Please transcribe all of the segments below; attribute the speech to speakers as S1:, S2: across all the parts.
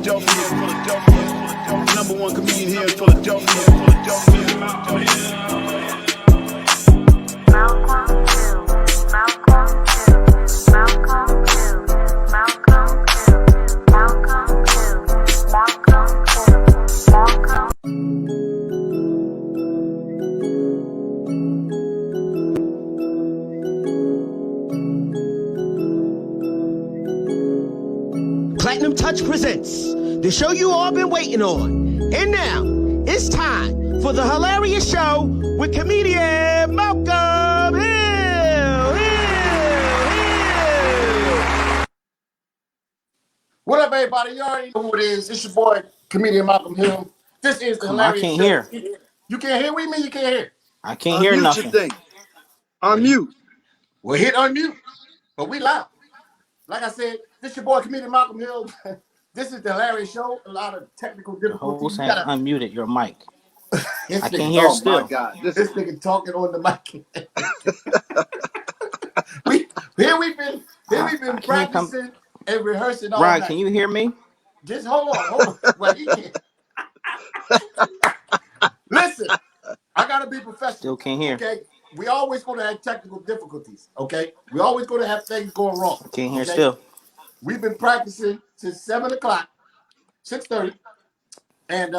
S1: Number one comedian here in Philadelphia.
S2: Platinum Touch presents the show you all been waiting on. And now, it's time for the Hill-Arious Show with comedian Malcolm Hill.
S3: What up, everybody? You already know who it is. It's your boy, comedian Malcolm Hill. This is the Hill-Arious Show.
S4: I can't hear.
S3: You can't hear? What do you mean you can't hear?
S4: I can't hear nothing.
S5: Unmute.
S3: Well, hit unmute. But we loud. Like I said, this your boy, comedian Malcolm Hill. This is the Hill-Arious Show. A lot of technical difficulties.
S4: The host has unmuted your mic.
S3: I
S4: can't hear still.
S5: My God.
S3: This nigga talking on the mic. we've been practicing and rehearsing all
S4: Ryan,
S3: night.
S4: can you hear me?
S3: Just hold on. Well, he can't. Listen, I gotta be professional.
S4: Still can't hear.
S3: Okay, we always gonna have technical difficulties. Okay, we always gonna have things going wrong.
S4: Can't hear
S3: okay?
S4: still.
S3: We've been practicing since 7 o'clock, 6:30, and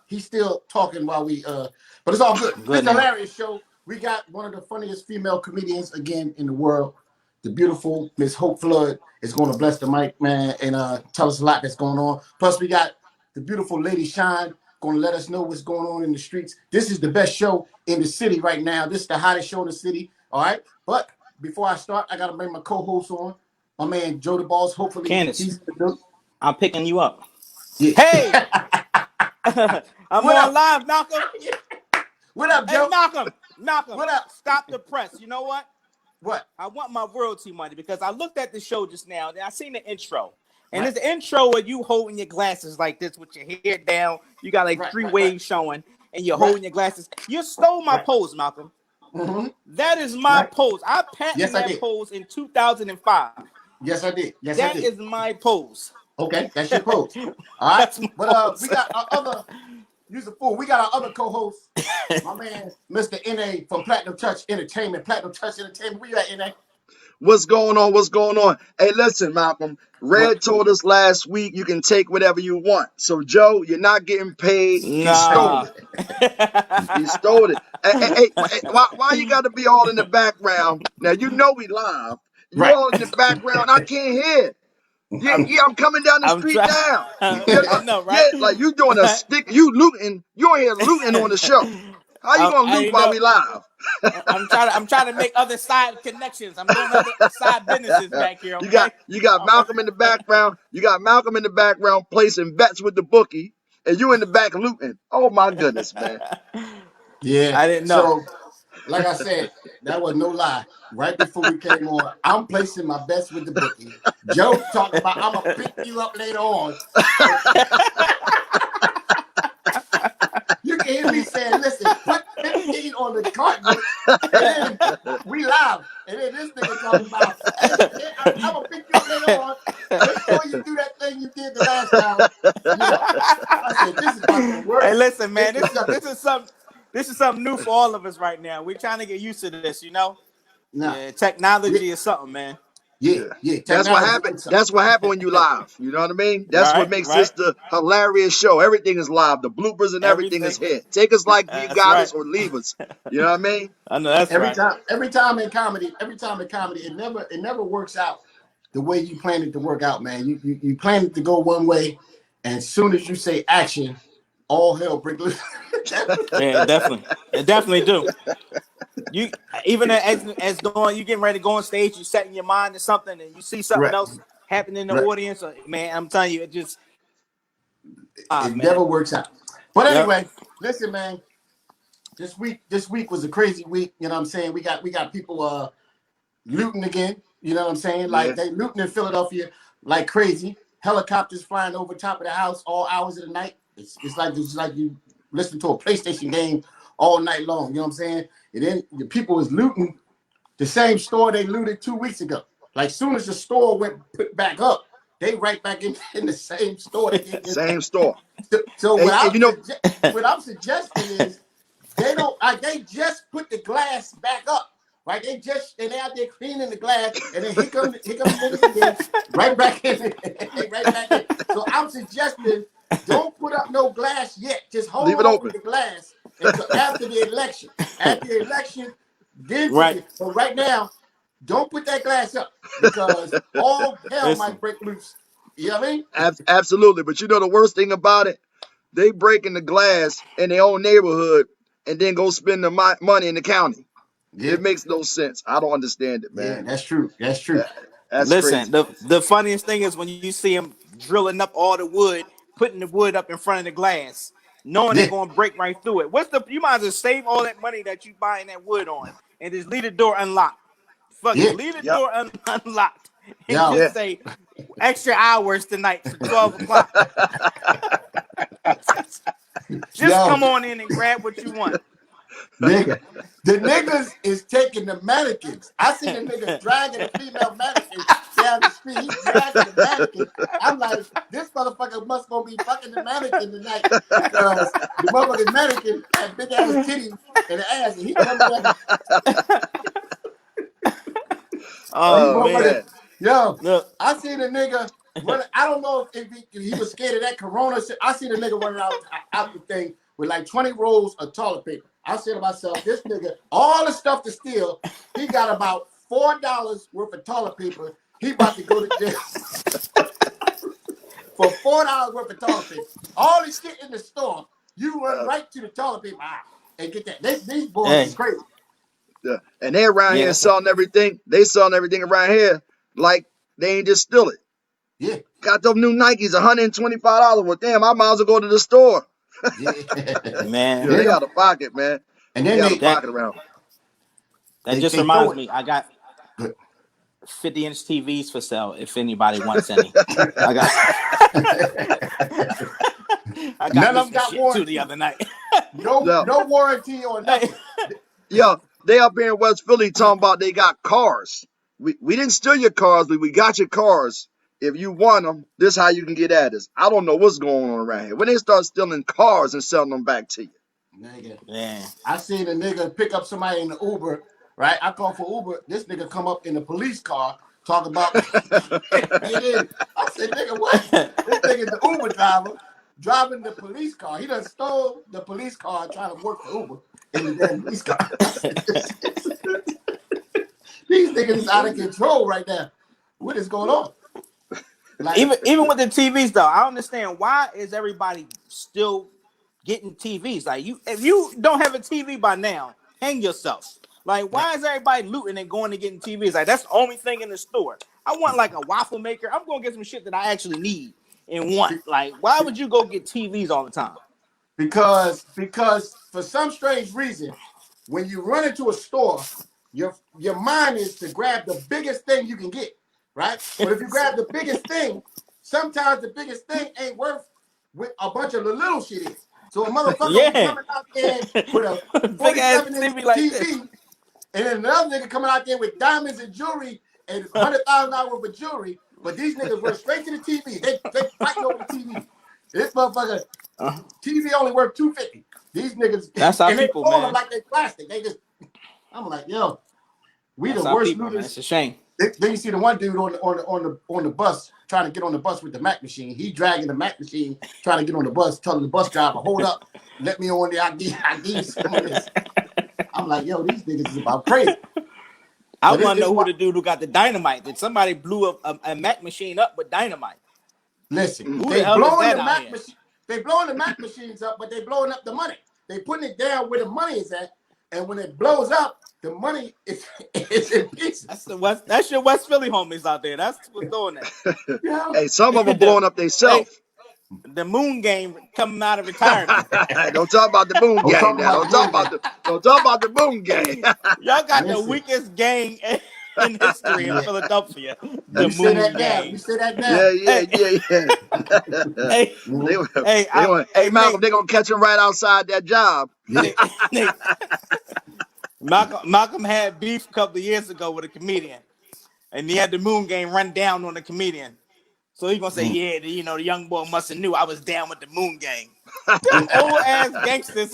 S3: he's still talking while we but it's all good. It's the Hill-Arious Show. We got one of the funniest female comedians again in the world. The beautiful Miss Hope Flood is going to bless the mic, man, and tell us a lot that's going on. Plus, we got the beautiful Lady Shine going to let us know what's going on in the streets. This is the best show in the city right now. This is the hottest show in the city, all right? But before I start, I got to bring my co-host on, my man Joe the Boss. Hopefully,
S4: Candace,
S3: he's in the building.
S4: I'm picking you up.
S3: Yeah.
S4: Hey! I'm
S3: What
S4: on
S3: up?
S4: live, Malcolm.
S3: What up, Joe?
S4: Hey, Malcolm.
S3: What up?
S4: Stop the press. You know what?
S3: What?
S4: I want my royalty money because I looked at the show just now and I seen the intro. And there's the intro where you holding your glasses like this with your hair down. You got like three waves showing and you're holding your glasses. You stole my pose, Malcolm.
S3: Mm-hmm.
S4: That is my pose. I patented that pose in 2005.
S3: Yes, I did. Yes,
S4: I
S3: did.
S4: That is my pose.
S3: Okay, that's your pose. All right. But we got our other, use a fool. We got our other co-host, my man, Mr. N.A. from Platinum Touch Entertainment. Platinum Touch Entertainment. Where you at, N.A.?
S5: What's going on? What's going on? Hey, listen, Malcolm. Red told us last week you can take whatever you want. So, Joe, you're not getting paid. He stole it. He stole it. Hey, why you got to be all in the background? Now, you know we live. You're all in the background. I can't hear. Yeah, I'm coming down the street now.
S4: I know, right?
S5: Yeah, like you doing a stick. You looting. You in here looting on the show. How you gonna loot while we live?
S4: I'm trying to make other side connections. I'm doing other side businesses back here. Okay?
S5: You got Malcolm in the background. You got Malcolm in the background placing bets with the bookie, and you in the back looting. Oh my goodness, man.
S3: Yeah,
S4: I didn't know.
S3: So, like I said, that was no lie. Right before we came on, I'm placing my bets with the bookie. Joe talking about I'm gonna pick you up later on. You can hear me saying, "Listen, put 15 on the card," and then we live, and then this nigga talking about, "I'm gonna pick you up later on. Make sure you do that thing you did the last time." You know, I said, "This is fucking work."
S4: Hey, listen, man, this is something new for all of us right now. We're trying to get used to this, you know. Yeah, technology is something, man.
S3: Yeah.
S5: That's what happened. That's what happened when you live. You know what I mean? That's what makes this the Hill-Arious Show. Everything is live. The bloopers and everything is here. Take us like you got us or leave us. You know what I mean?
S4: I know that's
S3: every time in comedy, it never works out the way you planned it to work out, man. You plan it to go one way, and as soon as you say action, all hell breaks loose.
S4: Yeah, definitely do. You even as going, you getting ready to go on stage, you setting your mind to something, and you see something else happening in the audience. Man, I'm telling you, it just
S3: never works out. But anyway, listen, man. This week was a crazy week. You know what I'm saying? We got people looting again. You know what I'm saying? Like they looting in Philadelphia like crazy. Helicopters flying over top of the house all hours of the night. It's like you listen to a PlayStation game all night long. You know what I'm saying? And then the people is looting the same store they looted 2 weeks ago. Like soon as the store went back up, they right back in the same store.
S5: Same store.
S3: So
S5: And
S3: what I'm suggesting is they don't. They just put the glass back up, right? They out there cleaning the glass, and then here come the niggas again, right back in, right back in. So I'm suggesting don't put up no glass yet. Just hold
S5: leave it
S3: on
S5: open.
S3: with the glass until after the election. After the election, then
S4: right.
S3: But right now, don't put that glass up because all hell might break loose. You know what I mean?
S5: Absolutely. But you know the worst thing about it? They break in the glass in their own neighborhood and then go spend the money in the county. Yeah. It makes no sense. I don't understand it, man.
S3: Yeah, that's true. That's true.
S5: That's
S4: Listen,
S5: crazy.
S4: the funniest thing is when you see them drilling up all the wood, putting the wood up in front of the glass, knowing they're gonna break right through it. You might as well save all that money that you buying that wood on and just leave the door unlocked. Fuck it, leave the door unlocked and just say extra hours tonight for 12 o'clock. just come on in and grab what you want.
S3: Nigga, the niggas is taking the mannequins. I see the niggas dragging a female mannequin down the street. He's dragging the mannequin. I'm like, this motherfucker must gonna be fucking the mannequin tonight because the motherfucking mannequin had big ass titties and an ass, and he coming down.
S5: Oh man.
S3: Yo, look. I seen a nigga run. I don't know if he was scared of that corona shit. I seen a nigga running out the thing with like 20 rolls of toilet paper. I said to myself, this nigga, all the stuff to steal, he got about $4 worth of toilet paper. He about to go to jail for $4 worth of toilet paper. All the shit in the store, you run right to the toilet paper and get that. These boys is crazy.
S5: Yeah. And they're around here selling everything. They selling everything around here like they ain't just steal it.
S3: Yeah.
S5: Got those new Nikes, $125. Well, damn, I might as well go to the store.
S3: Yeah.
S4: Man.
S5: They out of pocket, man.
S3: And then
S5: they out of pocket around.
S4: That just reminds me, I got 50-inch TVs for sale if anybody wants any. I got
S3: none of them got warranty
S4: the other night.
S3: no warranty on nothing.
S5: Yeah, they up here in West Philly talking about they got cars. We didn't steal your cars, but we got your cars. If you want them, this is how you can get at us. I don't know what's going on around here. When they start stealing cars and selling them back to you.
S3: Nigga.
S4: Yeah.
S3: I seen a nigga pick up somebody in the Uber, right? I call for Uber. This nigga come up in the police car, talk about get in. I said, nigga, what? This nigga the Uber driver driving the police car. He done stole the police car trying to work for Uber in the damn police car. These niggas is out of control right now. What is going on?
S4: Like, even with the TVs though, I understand why is everybody still getting TVs. Like if you don't have a TV by now, hang yourself. Like why is everybody looting and going to getting TVs? Like that's the only thing in the store. I want like a waffle maker. I'm gonna get some shit that I actually need and want. Like why would you go get TVs all the time?
S3: Because for some strange reason, when you run into a store, your mind is to grab the biggest thing you can get, right? But if you grab the biggest thing, sometimes the biggest thing ain't worth what a bunch of the little shit is. So a motherfucker coming out there with a 47-inch
S4: like
S3: TV, and then another nigga coming out there with diamonds and jewelry and $100,000 worth of jewelry, but these niggas run straight to the TV. They fighting over the TV. This motherfucker TV only worth $250. These niggas,
S4: that's how
S3: and
S4: people,
S3: they fold
S4: man.
S3: them like they plastic. They just, I'm like, yo, we
S4: that's
S3: the worst
S4: people,
S3: looters.
S4: It's a shame.
S3: Then you see the one dude on the bus trying to get on the bus with the Mac machine. He dragging the Mac machine trying to get on the bus, telling the bus driver, "Hold up, let me on there. I give you some of this." I'm like, yo, these niggas is about crazy.
S4: I want to know who the dude who got the dynamite. Did somebody blew a Mac machine up with dynamite?
S3: Listen,
S4: who
S3: they
S4: the hell
S3: blowing
S4: is
S3: the
S4: that
S3: Mac machine. They blowing the Mac machines up, but they blowing up the money. They putting it down where the money is at, and when it blows up, the money is in pieces.
S4: That's your West Philly homies out there. That's what's doing that.
S3: Yeah.
S5: Hey, some of them blowing up themselves.
S4: The moon game coming out of retirement.
S5: Don't talk about the moon game now. Don't talk about the moon game.
S4: Y'all got the weakest gang in history in Philadelphia. The moon gang.
S3: You say that now.
S5: Yeah. Hey, Malcolm, they're gonna catch him right outside that job.
S4: Malcolm had beef a couple of years ago with a comedian, and he had the moon game run down on the comedian. So he's gonna say, yeah, the young boy must have knew I was down with the Moon Gang. Them old ass gangsters.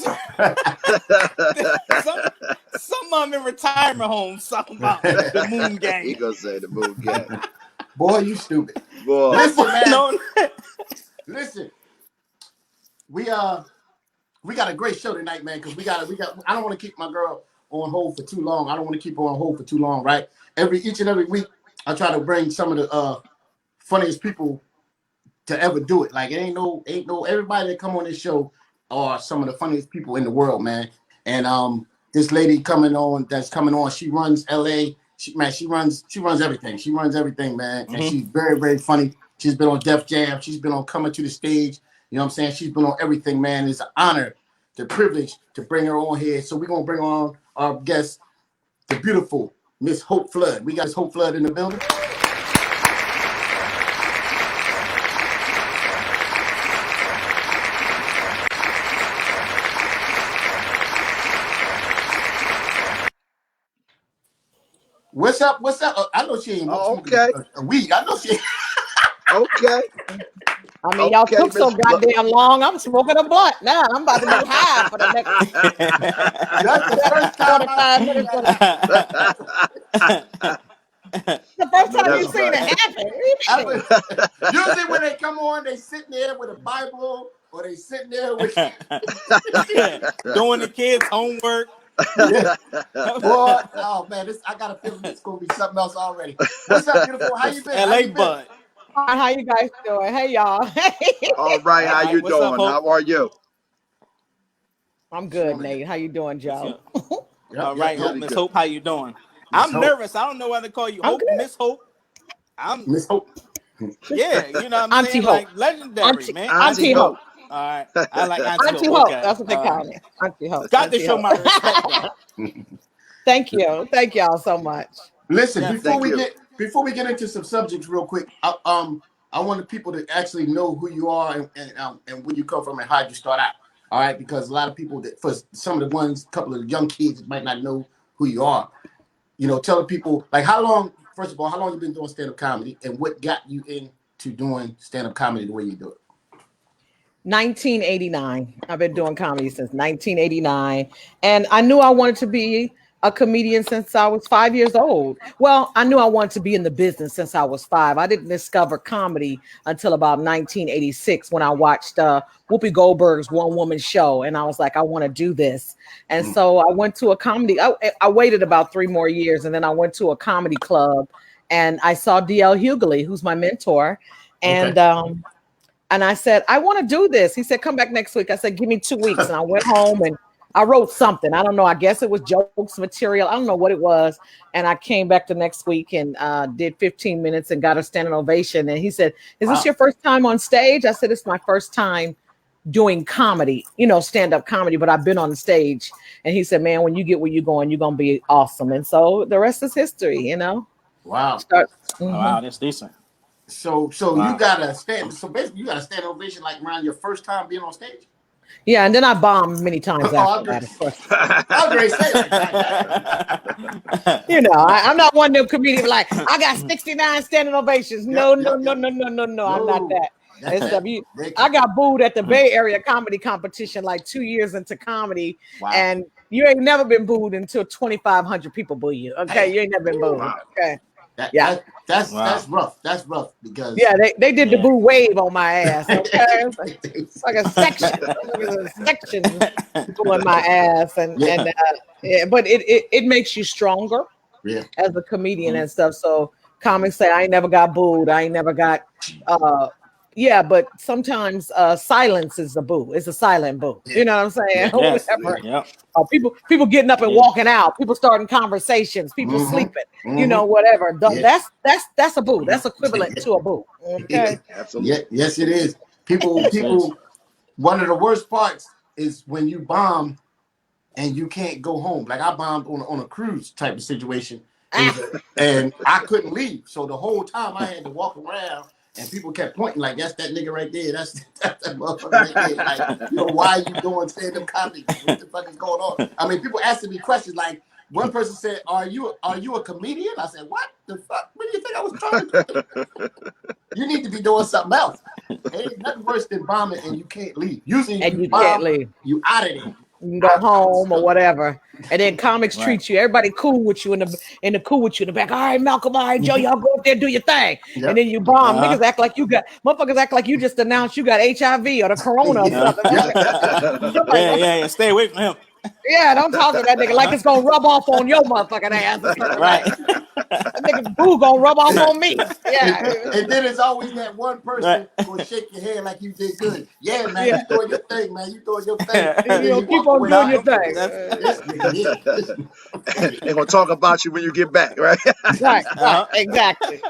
S4: some of them in retirement homes talking about the Moon Gang.
S5: He gonna say the Moon Gang.
S3: Boy, you stupid.
S5: Boy.
S3: Listen, man.
S4: No.
S3: Listen. We got a great show tonight, man, because we got I don't want to keep my girl on hold for too long. I don't want to keep her on hold for too long, right? Each and every week I try to bring some of the funniest people to ever do it. Like it ain't no everybody that come on this show are some of the funniest people in the world, man. And this lady coming on, she runs LA. She runs everything. She runs everything, man. And she's very, very funny. She's been on Def Jam. She's been on Coming to the Stage. You know what I'm saying? She's been on everything, man. It's an honor, the privilege to bring her on here. So we're gonna bring on our guest, the beautiful Miss Hope Flood. We got Miss Hope Flood in the building. What's up? I know she ain't a weed. I know she.
S5: Okay.
S6: I mean, y'all took so goddamn long. I'm smoking a blunt now. I'm about to be high for the next.
S3: That's the first time.
S6: 45 minutes. The first time you've seen it happen.
S3: Usually when they come on, they sitting there with a Bible or they sitting there with
S4: doing the kids' homework.
S3: Yeah. Boy, oh man, I got a feeling it's gonna be something else already. What's up, beautiful? How you been?
S4: LA bud.
S6: How you guys doing? Hey y'all.
S5: All right, how you doing? How are you?
S6: I'm good, Nate. How you doing, Joe?
S4: All right, Hope, Miss Hope, how you doing? I'm nervous. I don't know whether to call you Hope, Miss Hope. I'm
S3: Miss Hope.
S4: Yeah, you know what I'm saying? Like legendary, man.
S6: Auntie Hope.
S4: All right. I like
S6: Auntie Hope. Okay. That's what they call me. Auntie Hope.
S4: Got to show my respect.
S6: Thank you. Thank y'all so much.
S3: Listen, before we get into some subjects real quick, I want the people to actually know who you are and where you come from and how you start out. All right, because a lot of people for some of the couple of young kids might not know who you are. You know, tell the people like first of all, how long you been doing stand-up comedy and what got you into doing stand-up comedy the way you do it?
S6: 1989. I've been doing comedy since 1989. And I knew I wanted to be a comedian since I was 5 years old. Well, I knew I wanted to be in the business since I was 5. I didn't discover comedy until about 1986 when I watched Whoopi Goldberg's one-woman show. And I was like, I want to do this. And so I went to a comedy. I waited about 3 more years. And then I went to a comedy club and I saw D.L. Hughley, who's my mentor. And and I said, I want to do this. He said, come back next week. I said, give me 2 weeks. And I went home and I wrote something. I don't know. I guess it was jokes material. I don't know what it was. And I came back the next week and did 15 minutes and got a standing ovation. And he said, is this your first time on stage? I said, it's my first time doing comedy, stand-up comedy, but I've been on the stage. And he said, man, when you get where you're going to be awesome. And so the rest is history,
S3: Wow.
S4: Wow, that's decent.
S3: So you got a basically you got a standing ovation like around your first time being on stage?
S6: Yeah, and then I bombed many times after that, of course.
S3: I was great say like
S6: I'm not one of them comedians like I got 69 standing ovations. No, I'm not that. I got booed at the Bay Area comedy competition like 2 years into comedy, and you ain't never been booed until 2,500 people boo you. Okay, you ain't never been booed.
S3: Wow.
S6: Okay.
S3: That's rough. That's rough because
S6: they did the boo wave on my ass. Okay, it's like a section, pulling my ass, but it makes you stronger as a comedian and stuff. So comics say I ain't never got booed. I ain't never got but sometimes silence is a boo. It's a silent boo. You know what I'm saying? People getting up and walking out. People starting conversations. People sleeping. Whatever. That's a boo. That's equivalent to a boo. Okay.
S5: Absolutely.
S3: Yes, it is. People. One of the worst parts is when you bomb and you can't go home. Like I bombed on a cruise type of situation, and I couldn't leave. So the whole time I had to walk around. And people kept pointing like, that's that nigga right there. That's that motherfucker right there. Like, why are you doing stand-up comedy? What the fuck is going on? I mean, people asking me questions like, one person said, "Are you a comedian?" I said, "What the fuck? What do you think I was trying to do? You need to be doing something else. Ain't nothing worse than bombing and you can't leave. Usually,
S6: And
S3: you
S6: you
S3: bomb,
S6: can't leave.
S3: you out of there.
S6: You can go home or whatever. And then comics treat you. Everybody cool with you in the cool with you in the back. All right, Malcolm. All right, Joe. Y'all go up there, do your thing.
S3: Yep.
S6: And then you bomb. Niggas act like motherfuckers act like you just announced you got HIV or the corona or something.
S4: Yeah. Stay away from him.
S6: Yeah, don't talk to that nigga like it's gonna rub off on your motherfucking ass.
S4: Right.
S6: That nigga boo gonna rub off on me. Yeah.
S3: And then it's always that one person gonna shake your hand like you did good. Yeah, man, you doing your thing, man. You doing your thing.
S6: You keep on doing your thing.
S5: They're gonna talk about you when you get back, right?
S6: Right. Exactly.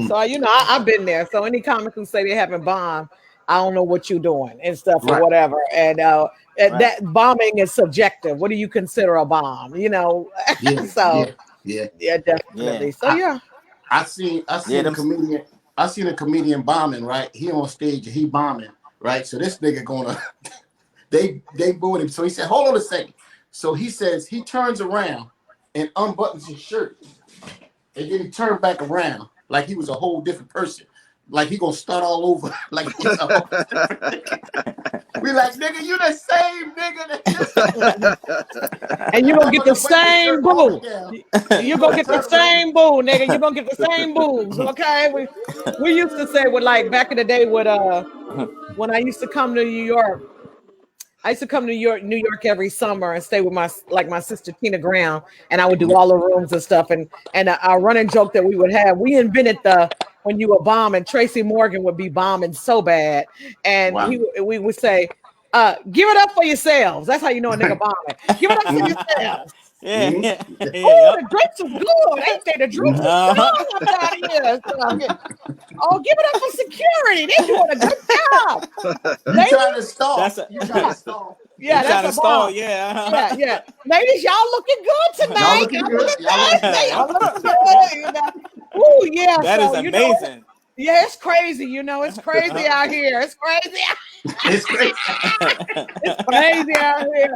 S6: So I've been there. So any comic who say they haven't bombed, I don't know what you're doing and stuff or whatever. And that bombing is subjective. What do you consider a bomb? So definitely. So
S3: I seen a comedian. I seen a comedian bombing. Right, he on stage and he bombing. Right, so this nigga gonna they booed him. So he said, "Hold on a second." So he says he turns around and unbuttons his shirt, and then he turned back around like he was a whole different person. Like he gonna start all over. Like we like, nigga, you the same nigga.
S6: And you gonna get the same boo. You gonna get the same boo, nigga. You gonna get the same boos. Okay. We used to say with like back in the day with when I used to come to New York. I used to come to New York every summer and stay with my sister Tina Graham, and I would do all the rooms and stuff. And our running joke that we would have, we invented when you were bombing, Tracy Morgan would be bombing so bad, and we would say, "Give it up for yourselves." That's how you know a nigga bombing. Give it up for yourselves.
S4: Yeah.
S6: Oh, the drinks was good, ain't they? The drinks was strong up out here. Oh, give it up for security. They doing a good job.
S3: You trying to stall? You trying to stall?
S6: Yeah, that's a stall.
S4: Yeah.
S6: Yeah. Ladies, y'all looking good tonight.
S3: Y'all looking good.
S6: Oh yeah.
S4: That is amazing.
S6: Yeah, it's crazy. It's crazy out here. It's crazy.
S3: It's crazy.
S6: It's crazy out here.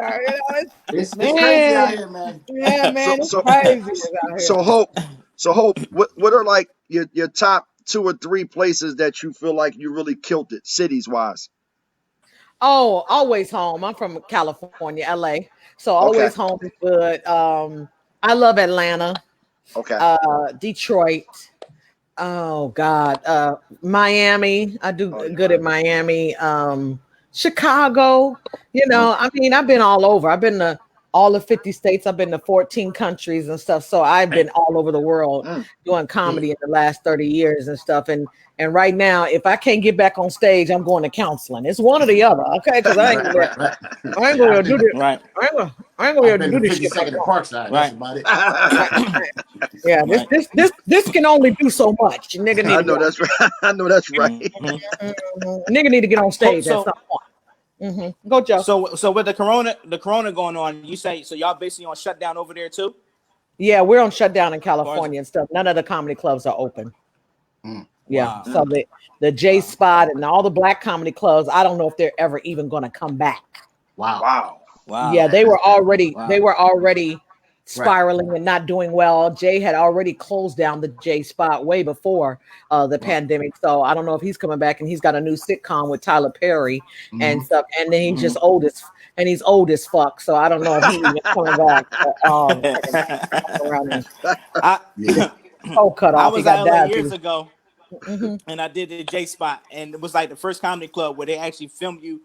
S3: It's crazy out here, man.
S6: Yeah, man. It's crazy out here.
S5: So Hope, what are like your top 2 or 3 places that you feel like you really killed it, cities wise?
S6: Oh, always home. I'm from California, LA. So always home is good. I love Atlanta.
S5: Okay.
S6: Detroit. Oh God. Miami. I do good at Miami. Chicago. I've been all over. I've been to all the 50 states. I've been to 14 countries and stuff. So I've been all over the world doing comedy in the last 30 years and stuff. And right now, if I can't get back on stage, I'm going to counseling. It's one or the other, okay? Because I ain't gonna do this. Right. I ain't gonna be able to do this shit.
S3: Second at Parkside. That's about it.
S6: Yeah, this can only do so much. Nigga need
S5: I know that's right. I know that's right.
S6: Nigga need to get on stage at some point. Go, Joe.
S4: So with the corona going on, you say so y'all basically on shutdown over there too?
S6: Yeah, we're on shutdown in California and stuff. None of the comedy clubs are open. Yeah, so the J Spot and all the black comedy clubs, I don't know if they're ever even going to come back.
S3: Wow.
S6: Yeah, they were already spiraling and not doing well. Jay had already closed down the J Spot way before the pandemic. So I don't know if he's coming back, and he's got a new sitcom with Tyler Perry and stuff. And then he's just old as fuck. So I don't know if he's even coming back. Cut off.
S4: I was out LA years ago, and I did the J Spot, and it was like the first comedy club where they actually film you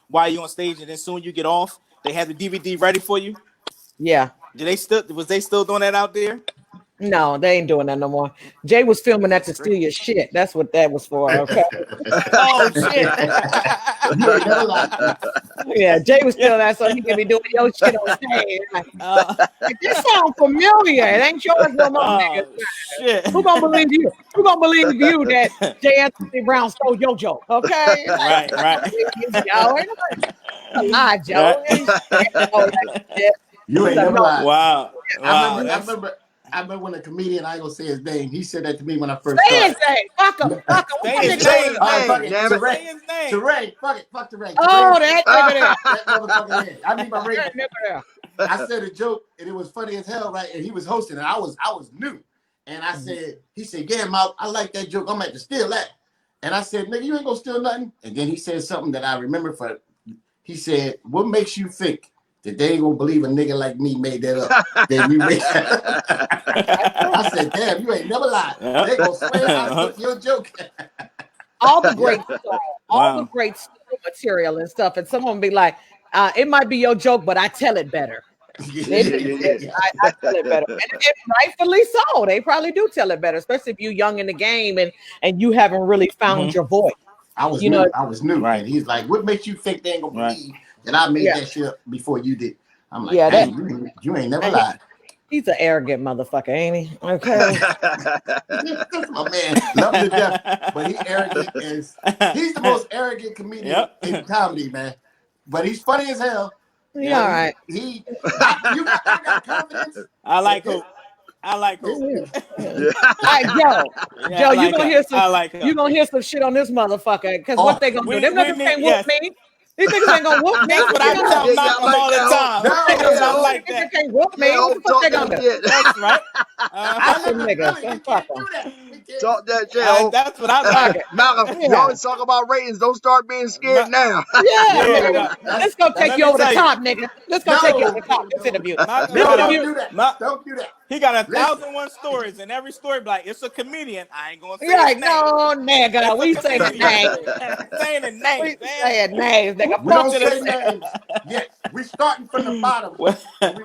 S4: while you're on stage, and then soon you get off, they have the DVD ready for you.
S6: Yeah.
S4: Was they still doing that out there?
S6: No, they ain't doing that no more. Jay was filming that to steal your shit. That's what that was for. Okay.
S4: Oh shit.
S6: Yeah, Jay was stealing that so he can be doing your shit on stage. This sounds familiar. It ain't yours no more, nigga.
S4: Shit.
S6: Who gonna believe you? Who gonna believe you that J. Anthony Brown stole your joke? Okay.
S4: Right.
S6: Lie, Joe.
S3: You ain't never lied.
S4: Wow.
S3: I remember when a comedian, I ain't gonna say his name, he said that to me when I first
S6: Say
S3: started.
S6: his name. Fuck him.
S4: Say his
S3: Say
S4: name.
S3: Teray. Fuck Teray.
S6: Oh, that nigga there.
S3: That motherfucker there. I need my rating. I said a joke, and it was funny as hell, right? And he was hosting, and I was new. And I said, he said, yeah, Mouth, I like that joke. I'm going to have to steal that. And I said, nigga, you ain't going to steal nothing. And then he said something that I remember he said, what makes you think that they ain't going to believe a nigga like me made that up? Then you made I said, damn, you ain't never lied. They going to swear I took your joke.
S6: All the great stuff, all the great material and stuff. And someone be like, it might be your joke, but I tell it better. I tell it better. And rightfully so. They probably do tell it better, especially if you're young in the game and you haven't really found your voice.
S3: I was new. Right. And he's like, what makes you think they ain't going to believe that I made that shit up before you did? I'm like, you ain't never lied.
S6: He's an arrogant motherfucker, ain't he? Okay.
S3: My man, love him to death, but he's arrogant he's the most arrogant comedian in comedy, man. But he's funny as hell.
S6: Yeah, all right.
S3: You got confidence.
S4: I like hope. All right,
S6: Joe, you gonna hear some. You gonna hear some shit on this motherfucker because what they gonna do? Them niggas can't whoop me. These niggas ain't gonna whoop me.
S4: That's what I tell Malcolm all the time.
S6: Niggas like that. Can't whoop me. What the fuck they gonna do?
S4: That's right.
S5: Talk that shit.
S4: That's what I like.
S5: Malcolm, you always talk about ratings. Don't start being scared now.
S6: Let's go take you over the top, nigga. Let's go take you over the top. This interview.
S3: Don't do that.
S4: He got 1,001 stories, and every story like it's a comedian. I ain't gonna say
S6: his name. No, nigga, we say the name.
S4: Saying the name.
S6: We saying names, nigga.
S3: We don't say names. Yes, we starting from the bottom. We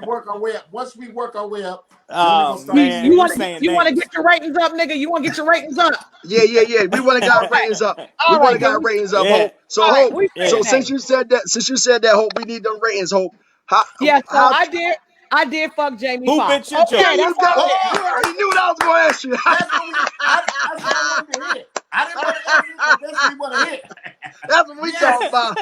S3: work our way up. Once we work our way up,
S6: man, you want to get your ratings up, nigga? You want to get your ratings up?
S5: Yeah. We want to get ratings up. We want to get ratings up, Hope. So Hope. So since you said that, Hope, we need them ratings, Hope.
S6: I did fuck Jamie
S4: Who
S6: Foxx.
S4: bitch your joke?
S5: You knew what I was going to ask you.
S3: That's what I wanted to hear. I didn't want to ask you, but that's what we want to hear.
S5: That's what we talking about.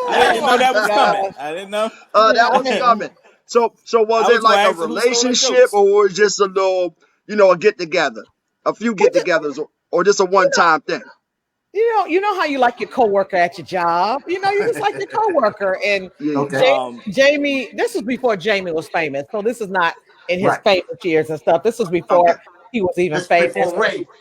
S4: I didn't know that was coming. I didn't know.
S5: That was coming. So was it like a relationship or was it just a little, a get together, a few get togethers, or just a one time thing?
S6: You know how you like your coworker at your job. You just like your coworker. And Jamie, this was before Jamie was famous, so this is not in his famous years and stuff. This was before he was even famous.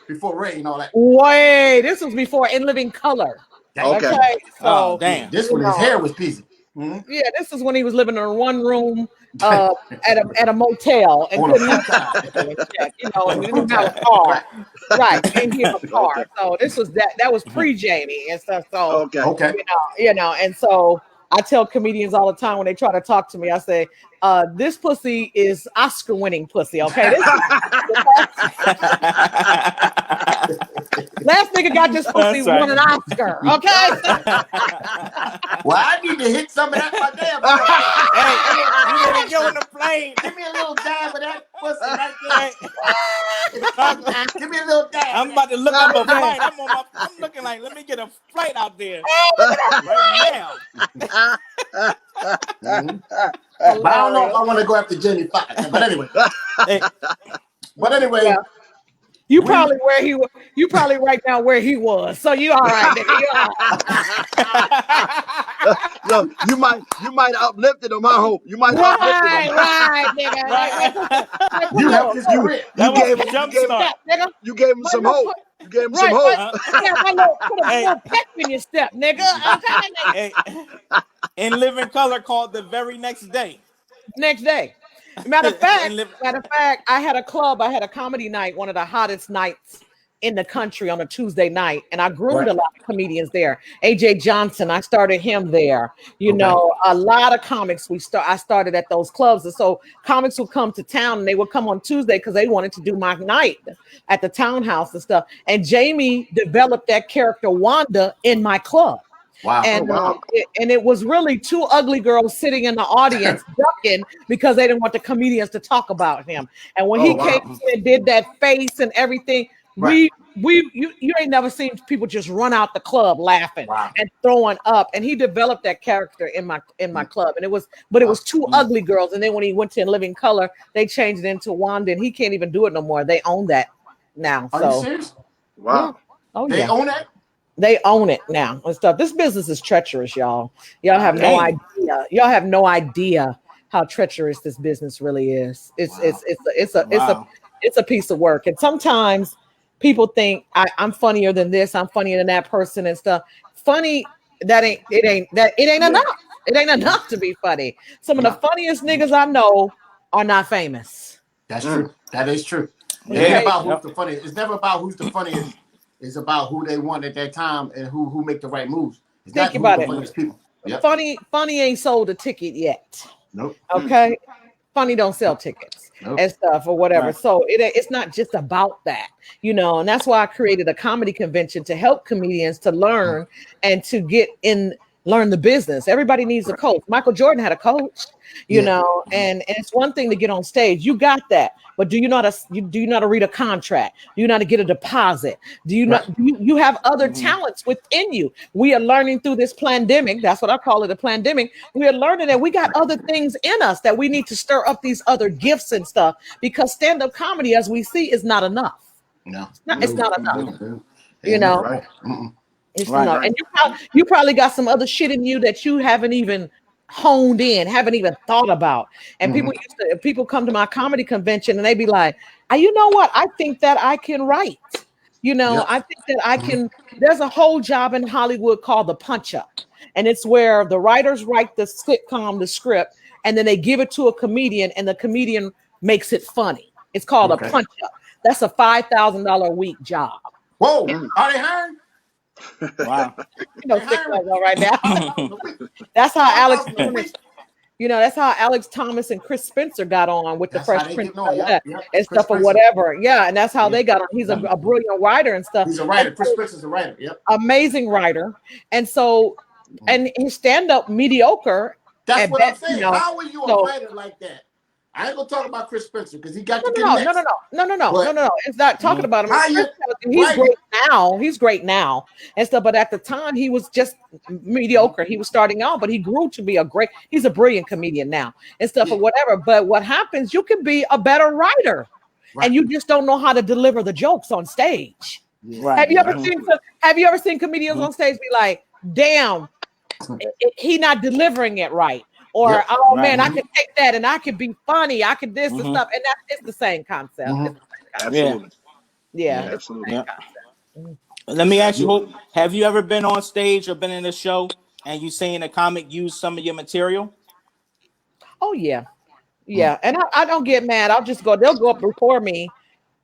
S3: Before Ray and all that.
S6: Wait, this was before In Living Color.
S5: Okay.
S6: So
S4: damn.
S3: This when his hair was peasy.
S6: Mm-hmm. Yeah, this is when he was living in a one room at a motel and couldn't and didn't have a car. Right, and he had a car. So this was that was pre-Jamie and stuff. So and so I tell comedians all the time when they try to talk to me, I say, this pussy is Oscar-winning pussy, okay? Last nigga got this pussy won an Oscar, okay?
S3: Well, I need to hit some of that my damn
S4: you need to get on the plane.
S3: Give me a little dab of that pussy right there. Give me a little dab.
S4: I'm about to look up a flight. I'm looking like, let me get a flight out there right now.
S3: But I don't know if I want to go after Jamie Foxx. But anyway.
S6: You probably you probably right now where he was. So you all right, nigga. You all right.
S5: Look, you might have uplifted him, I hope. You might have uplifted him.
S6: Right, nigga.
S3: You helped his career.
S5: You gave him some hope. You gave him some hope.
S6: Put a little pep in your step, nigga. Okay.
S4: In Living Color called The Very Next Day.
S6: Matter of fact, I had a club. I had a comedy night, one of the hottest nights in the country on a Tuesday night, and I groomed a lot of comedians there. AJ Johnson, I started him there. A lot of comics. I started at those clubs, and so comics would come to town, and they would come on Tuesday because they wanted to do my night at the townhouse and stuff. And Jamie developed that character Wanda in my club.
S3: Wow.
S6: And it was really two ugly girls sitting in the audience ducking because they didn't want the comedians to talk about him. And when he came in and did that face and everything, you ain't never seen people just run out the club laughing and throwing up. And he developed that character in my club. And it was two ugly girls. And then when he went to In Living Color, they changed it into Wanda, and he can't even do it no more. They own that now.
S3: Are you serious?
S5: Wow.
S6: Oh,
S3: they own that?
S6: They own it now and stuff. This business is treacherous, y'all. Y'all have no
S4: Dang.
S6: idea. Y'all have no idea how treacherous this business really is.
S4: Wow.
S6: It's a piece of work. And sometimes people think I'm funnier than this, I'm funnier than that person and stuff. Funny, it ain't enough. It ain't enough to be funny. Some of the funniest niggas I know are not famous.
S3: That's true. That is true. It
S4: Yeah.
S3: ain't about who's the funniest. It's never about who's the funniest. It's about who they want at that time and who make the right moves. It's
S6: Think
S3: not who's
S6: about
S3: the
S6: it.
S3: funniest people. Yep.
S6: Funny ain't sold a ticket yet.
S3: Nope.
S6: Okay. Funny don't sell tickets and stuff or whatever.
S4: Right.
S6: So it's not just about that, and that's why I created a comedy convention to help comedians to learn and to learn the business. Everybody needs a coach. Michael Jordan had a coach, and it's one thing to get on stage. You got that. But do you know how to read a contract? Do you know how to get a deposit? Do you not you have other talents within you? We are learning through this pandemic. That's what I call it, a pandemic. We are learning that we got other things in us that we need to stir up these other gifts and stuff, because stand-up comedy, as we see, is not enough.
S3: No.
S6: It's not enough.
S3: Right.
S6: It's enough. And you probably got some other shit in you that you haven't even honed in, haven't even thought about. And people come to my comedy convention and they be like, you know what? I think that I can write. I think that I can. There's a whole job in Hollywood called the punch up. And it's where the writers write the sitcom, the script, and then they give it to a comedian and the comedian makes it funny. It's called a punch up. That's a $5,000 a week job.
S3: Whoa, are they hiring?
S4: Wow.
S6: Right now. That's how Alex Thomas, that's how Alex Thomas and Chris Spencer got on with the Fresh Prince and stuff or whatever. Yeah, and that's how they got on. He's a brilliant writer and stuff.
S3: He's a writer. Chris Spencer's a writer. Yep.
S6: Amazing writer. And so, and his stand-up mediocre.
S3: That's what I'm saying. How are you a writer like that? I ain't gonna talk about Chris Spencer because he got to get next.
S6: No. It's not talking about him. He's great now. He's great now and stuff. But at the time, he was just mediocre. He was starting out, but he grew to be he's a brilliant comedian now and stuff or whatever. But what happens? You can be a better writer, and you just don't know how to deliver the jokes on stage.
S4: Right.
S6: Have you ever seen comedians on stage be like, "Damn, he not delivering it right." Or, man, I could take that and I could be funny. I could this and stuff. And it's the same concept.
S5: Absolutely.
S6: Yeah.
S5: Absolutely.
S4: Yeah. Let me ask you, Hope, have you ever been on stage or been in a show and you seen a comic use some of your material?
S6: Oh, yeah. Yeah. And I don't get mad. I'll just they'll go up before me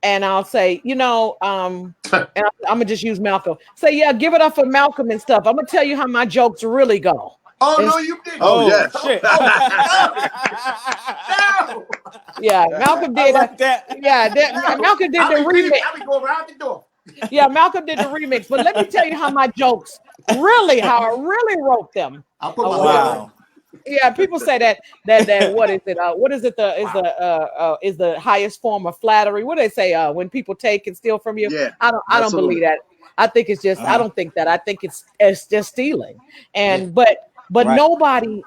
S6: and I'll say, and I'm going to just use Malcolm. Say, yeah, give it up for Malcolm and stuff. I'm going to tell you how my jokes really go.
S3: Oh, no, you didn't.
S5: Oh, yeah.
S4: Shit.
S3: No.
S6: Yeah, Malcolm did
S4: that.
S6: Yeah, Malcolm did the remix.
S3: I would go around the door.
S6: Yeah, Malcolm did the remix. But let me tell you how my jokes how I really wrote them.
S3: I'll put my
S4: Wow.
S6: Yeah, people say that what is it? What is it? Is the highest form of flattery? What do they say? When people take and steal from you?
S5: Yeah,
S6: I don't believe that. I think it's just I don't think that. I think it's just stealing. And but nobody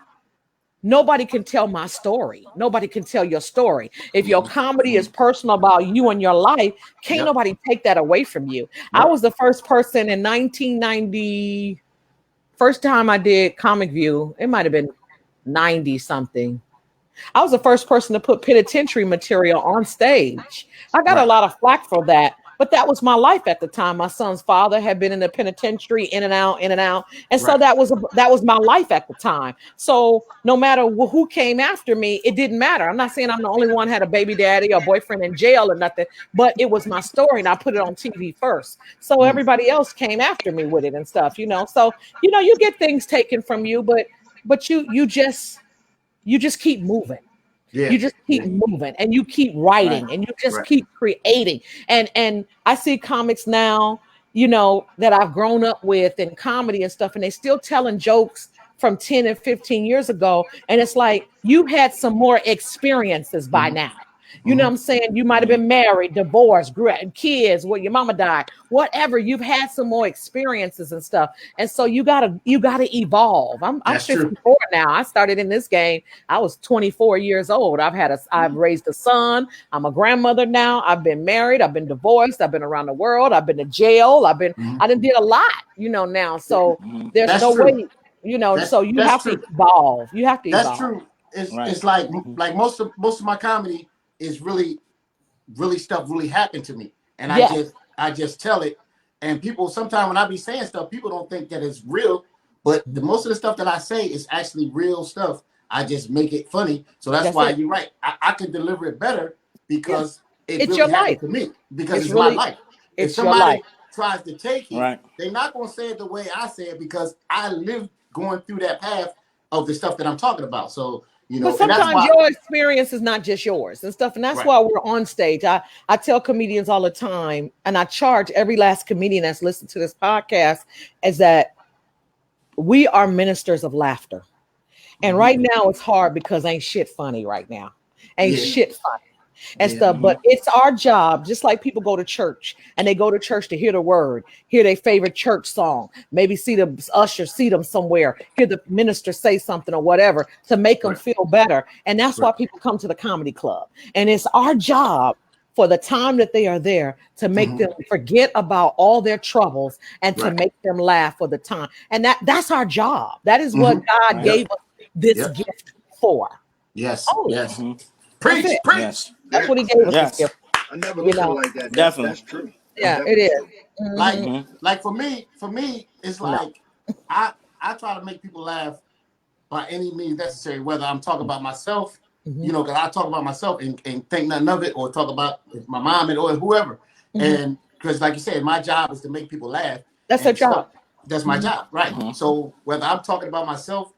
S6: can tell my story. Nobody can tell your story. If your comedy is personal about you and your life, can't nobody take that away from you. I was the first person in 1990. First time I did Comic View, it might have been 90 something. I was the first person to put penitentiary material on stage. I got a lot of flack for that, but that was my life at the time. My son's father had been in the penitentiary, in and out. And so that was my life at the time. So no matter who came after me, it didn't matter. I'm not saying I'm the only one had a baby daddy or boyfriend in jail or nothing, but it was my story and I put it on TV first. So everybody else came after me with it and stuff, So, you get things taken from you, but you just keep moving. Yeah. You just keep moving and you keep writing and you just keep creating. And I see comics now, that I've grown up with in comedy and stuff, and they still telling jokes from 10 and 15 years ago. And it's like, you had some more experiences by now. You know what I'm saying? You might have been married, divorced, grew up, kids, your mama died, whatever. You've had some more experiences and stuff. And so you gotta evolve. I'm 54 now. I started in this game. I was 24 years old. I've raised a son. I'm a grandmother now. I've been married. I've been divorced. I've been around the world. I've been to jail. I done did a lot, now. So there's no way, so you have to evolve. You have to evolve.
S3: That's true. It's like most of my comedy is really stuff really happened to me, and I just tell it. And people sometimes when I be saying stuff, people don't think that it's real, but most of the stuff that I say is actually real stuff. I just make it funny, so that's why you're right. I can deliver it better because it's really happened to me, because it's my life. If somebody tries to take it, they're not going to say it the way I say it, because I lived going through that path of the stuff that I'm talking about. So,
S6: but sometimes your experience is not just yours and stuff. And that's why we're on stage. I tell comedians all the time, and I charge every last comedian that's listened to this podcast, is that we are ministers of laughter. And right now it's hard because ain't shit funny right now. Ain't shit funny. And stuff, but it's our job, just like people go to church and they go to church to hear the word, hear their favorite church song, maybe see the usher, see them somewhere, hear the minister say something or whatever to make them feel better. And that's why people come to the comedy club. And it's our job for the time that they are there to make them forget about all their troubles and to make them laugh for the time. And that's our job. That is what God gave us this gift for.
S3: Yes.
S6: Preach.
S3: Yes.
S6: That's what he gave us this gift.
S5: I never looked at it like that.
S4: Definitely.
S5: That's true.
S6: Yeah, it is.
S3: Like for me, it's like I try to make people laugh by any means necessary, whether I'm talking about myself, because I talk about myself and think nothing of it, or talk about my mom or whoever. And because like you said, my job is to make people laugh.
S6: That's their job.
S3: That's my job, right? So whether I'm talking about myself,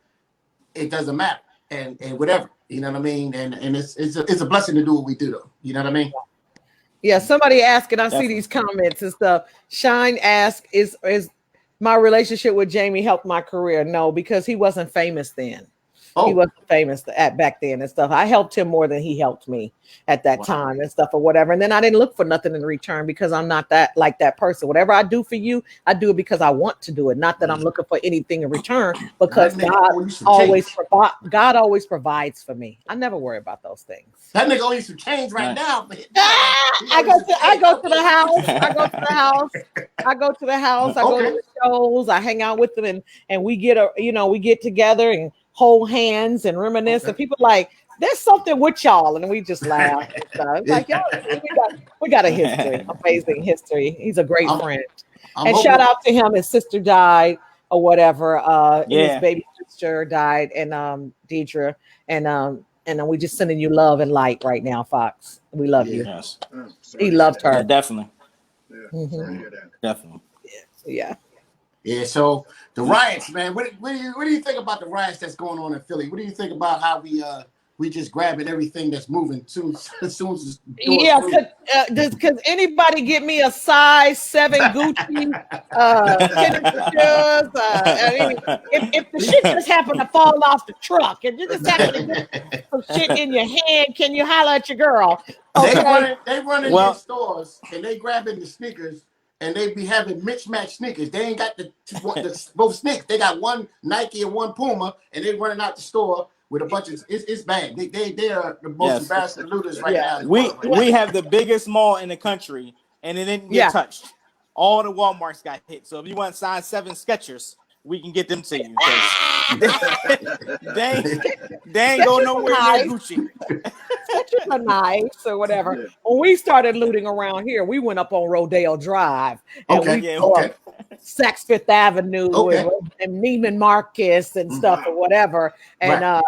S3: it doesn't matter. And whatever, you know what I mean? And it's a blessing to do what we do, though. You know what I mean?
S6: Yeah, somebody asking, I see these comments and stuff. Shine asked, is my relationship with Jamie helped my career? No, because he wasn't famous then. He wasn't famous back then and stuff. I helped him more than he helped me at that time and stuff or whatever. And then I didn't look for nothing in return because I'm not that person. Whatever I do for you, I do it because I want to do it. Not that I'm looking for anything in return, because God always provides for me. I never worry about those things.
S3: That nigga owes some change right now.
S6: I go to the house. I go to the shows. I hang out with them, and we get together and hold hands and reminisce. And people like, there's something with y'all, and we just laugh. It's like, y'all, we got a history, amazing history. He's a great friend. And shout out to him. His sister died or whatever. His baby sister died, and Deidre, and we just sending you love and light right now, Fox. We love you.
S4: Yes.
S6: He loved her.
S4: Yeah, definitely. Definitely.
S6: Yeah.
S3: Yeah, so the riots, man. What do you think about the riots that's going on in Philly? What do you think about how we just grabbing everything that's moving as soon as
S6: does anybody get me a size 7 Gucci if the shit just happened to fall off the truck and you just happen to get some shit in your hand, can you holler at your girl?
S3: Okay. They run in their stores and they grabbing the sneakers. And they be having mismatched sneakers. They ain't got the both sneakers. They got one Nike and one Puma, and they running out the store with a bunch of. It's bad. They are the most embarrassing looters right now.
S4: We have the biggest mall in the country, and it didn't get touched. All the Walmarts got hit. So if you want size 7 Skechers, we can get them to you. they ain't going nowhere near Gucci.
S6: Skechers are nice or whatever. Yeah. When we started looting around here, we went up on Rodale Drive and Saks Fifth Avenue and Neiman Marcus and stuff or whatever. And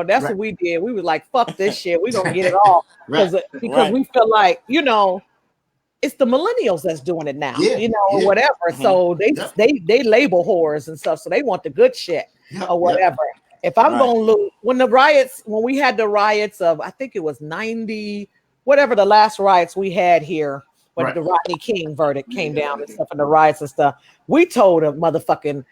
S6: that's what we did. We were like, fuck this shit. We gonna get it all because we feel like, it's the millennials that's doing it now, or whatever. So they label whores and stuff. So they want the good shit or whatever. If I'm going to loot, when we had the riots of, I think it was 90, whatever the last riots we had here, when the Rodney King verdict came down and stuff and the riots and stuff, we told a motherfucking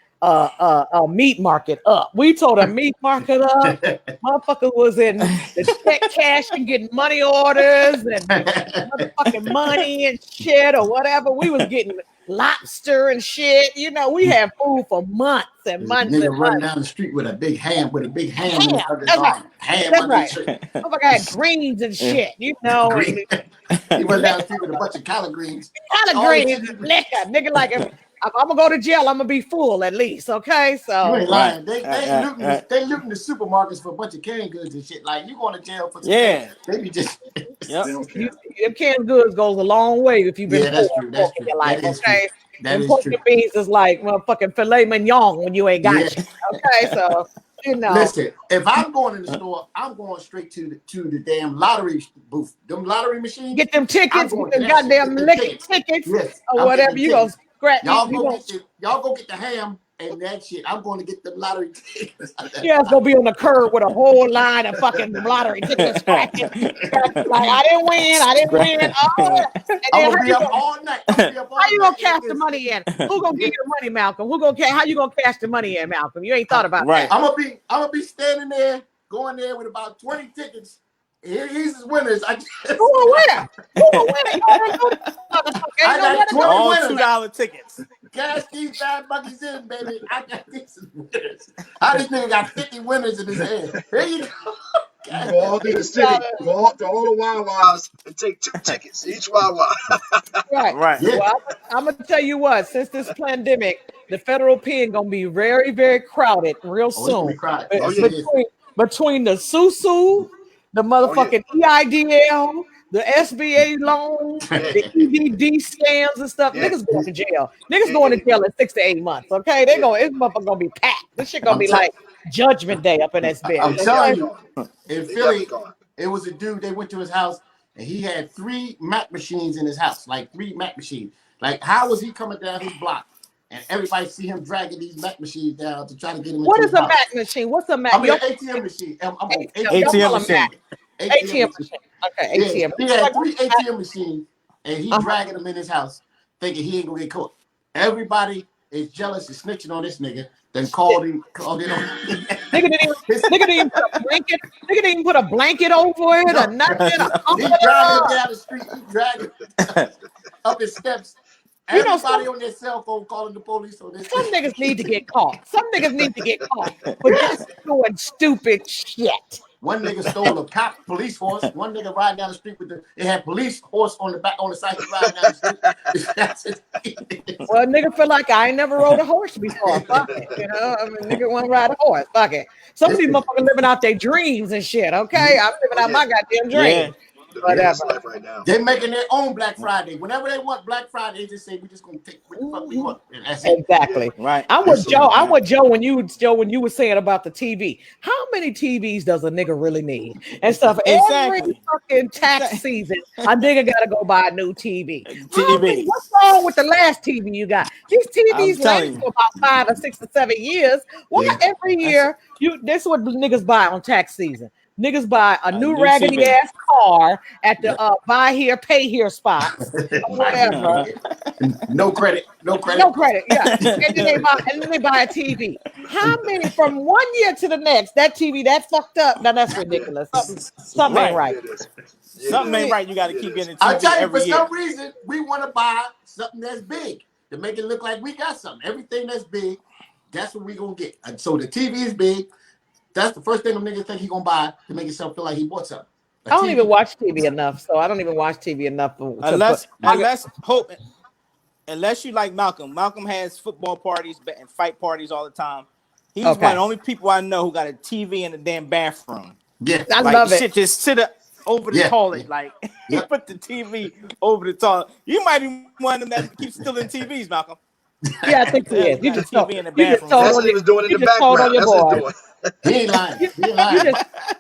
S6: meat market up. We told a meat market up. Motherfucker was in the check cash and getting money orders and motherfucking money and shit or whatever. We was getting lobster and shit. You know, we had food for months and months
S3: Nigga
S6: and
S3: running
S6: months.
S3: down the street with a big ham in his
S6: Ham.
S3: underarm.
S6: That's right.
S3: Ham
S6: That's
S3: under
S6: right.
S3: his shirt.
S6: Motherfucker had greens and shit. You know,
S3: Green.
S6: and
S3: He went down the street with a bunch of collard greens.
S6: collard
S3: All the
S6: greens
S3: shit
S6: and liquor. Nigga, like if I'm gonna go to jail, I'm gonna be full at least. Okay,
S3: You
S6: so
S3: ain't lying. They looting the supermarkets for a bunch of canned goods and shit. Like you going to jail for some they be just
S5: They don't care.
S6: your canned goods goes a long way if you've been
S3: Yeah, that's
S6: poor
S3: true.
S6: in
S3: That's true.
S6: your life.
S3: That is
S6: Okay,
S3: true. That
S6: and
S3: is
S6: pork
S3: true.
S6: and beans is like motherfucking filet mignon when you ain't got
S3: Yeah.
S6: shit. Okay, so you know.
S3: Listen, if I'm going in the store, I'm going straight to the damn lottery booth. Them lottery machines.
S6: Get them tickets,
S3: I'm
S6: get
S3: going
S6: them
S3: to that shit.
S6: goddamn
S3: Get them
S6: liquor
S3: tickets.
S6: tickets
S3: Yes,
S6: or
S3: I'm
S6: whatever.
S3: getting
S6: You
S3: them
S6: gonna
S3: tickets.
S6: scratch.
S3: Y'all go get the ham and that shit. I'm going to get the lottery tickets.
S6: Yeah, it's gonna be on the curb with a whole line of fucking lottery tickets scratching. Like I didn't win. Oh, and
S3: I'm
S6: then
S3: gonna be up all night.
S6: how you gonna cash the money in? Who gonna give you the money, Malcolm? How you gonna cash the money in, Malcolm? You ain't thought about that.
S3: I'm gonna be standing there, going there with about 20 tickets. Here's his winners.
S6: Who will win? Who will win?
S3: I got 20
S4: all
S3: winners.
S4: $2 tickets.
S3: Cash these $5 in, baby. I got these winners. This nigga got 50 winners in his hand. Here you go.
S5: You go all through the city, go out to all the Wawas and take 2 tickets each Wawa.
S6: Right.
S3: Yeah.
S6: Well, I'm gonna tell you what. Since this pandemic, the federal pen gonna be very, very crowded real soon. Between the SUSU, the motherfucking EIDL, the SBA loan, the EBD scams and stuff. Niggas going to jail. Niggas going to jail in 6 to 8 months. Okay, this motherfucker gonna be packed. This shit gonna be like Judgment Day up in this bitch.
S3: I'm telling you, in Philly, it was a dude. They went to his house and he had 3 Mac machines in his house, like 3 Mac machines. Like, how was he coming down his block? And everybody see him dragging these Mac machines down to try to get him into
S6: What is
S3: his
S6: a
S3: house.
S6: Mac machine? What's a Mac?
S3: I mean, an ATM machine.
S4: ATM machine.
S6: ATM machine. Okay, ATM.
S3: He had 3 ATM machines, and he dragging them in his house, thinking he ain't gonna get caught. Everybody is jealous and snitching on this nigga. Then called him.
S6: Nigga didn't even put a blanket over it or nothing.
S3: He dragging him down the street. He dragging him up his steps. Everybody on their cell phone calling the police on this.
S6: Some niggas need to get caught. Some niggas need to get caught for just doing stupid shit.
S3: One nigga stole a police horse. One nigga riding down the street it had police horse on the side of riding down the street.
S6: Well, nigga feel like I ain't never rode a horse before. Fuck it. You know, I mean, nigga want to ride a horse. Fuck it. Some of these motherfuckers living out their dreams and shit. Okay, I'm living out my goddamn dream. Whatever.
S5: Life right now.
S3: They're making their own Black Friday. Whenever they want Black Friday, they just say we just gonna take what the fuck we want. And that's it.
S6: Exactly.
S4: Right.
S6: I'm with Joe when you were saying about the TV. How many TVs does a nigga really need? And stuff.
S4: Exactly.
S6: Every fucking tax season, a nigga gotta go buy a new TV. What's wrong with the last TV you got? These TVs last for about 5 or 6 or 7 years. Why every year this is what niggas buy on tax season? Niggas buy a new raggedy ass car at the buy here, pay here spots. Whatever.
S3: No credit.
S6: Yeah. And then they buy a TV. How many from one year to the next? That TV that fucked up. Now that's ridiculous. Something ain't right.
S4: Something ain't right. You got to keep getting TV
S3: I tell you, for
S4: every year.
S3: some reason, we want to buy something that's big to make it look like we got something. Everything that's big, that's what we gonna get. And so the TV is big. That's the first thing them niggas think he gonna buy to make himself feel like he bought something.
S6: I don't even watch TV enough, so I don't even watch TV enough.
S4: Unless you like Malcolm. Malcolm has football parties and fight parties all the time. He's one of the only people I know who got a TV in the damn bathroom.
S3: Yeah,
S6: I love it.
S4: Shit, just sit up over the toilet. Like he put the TV over the toilet. You might be one of them that keeps stealing TVs, Malcolm.
S6: Yeah, I think he is. You just told
S4: TV in the bathroom.
S5: That's what he was doing in the background. That's what he was doing.
S3: He ain't lying.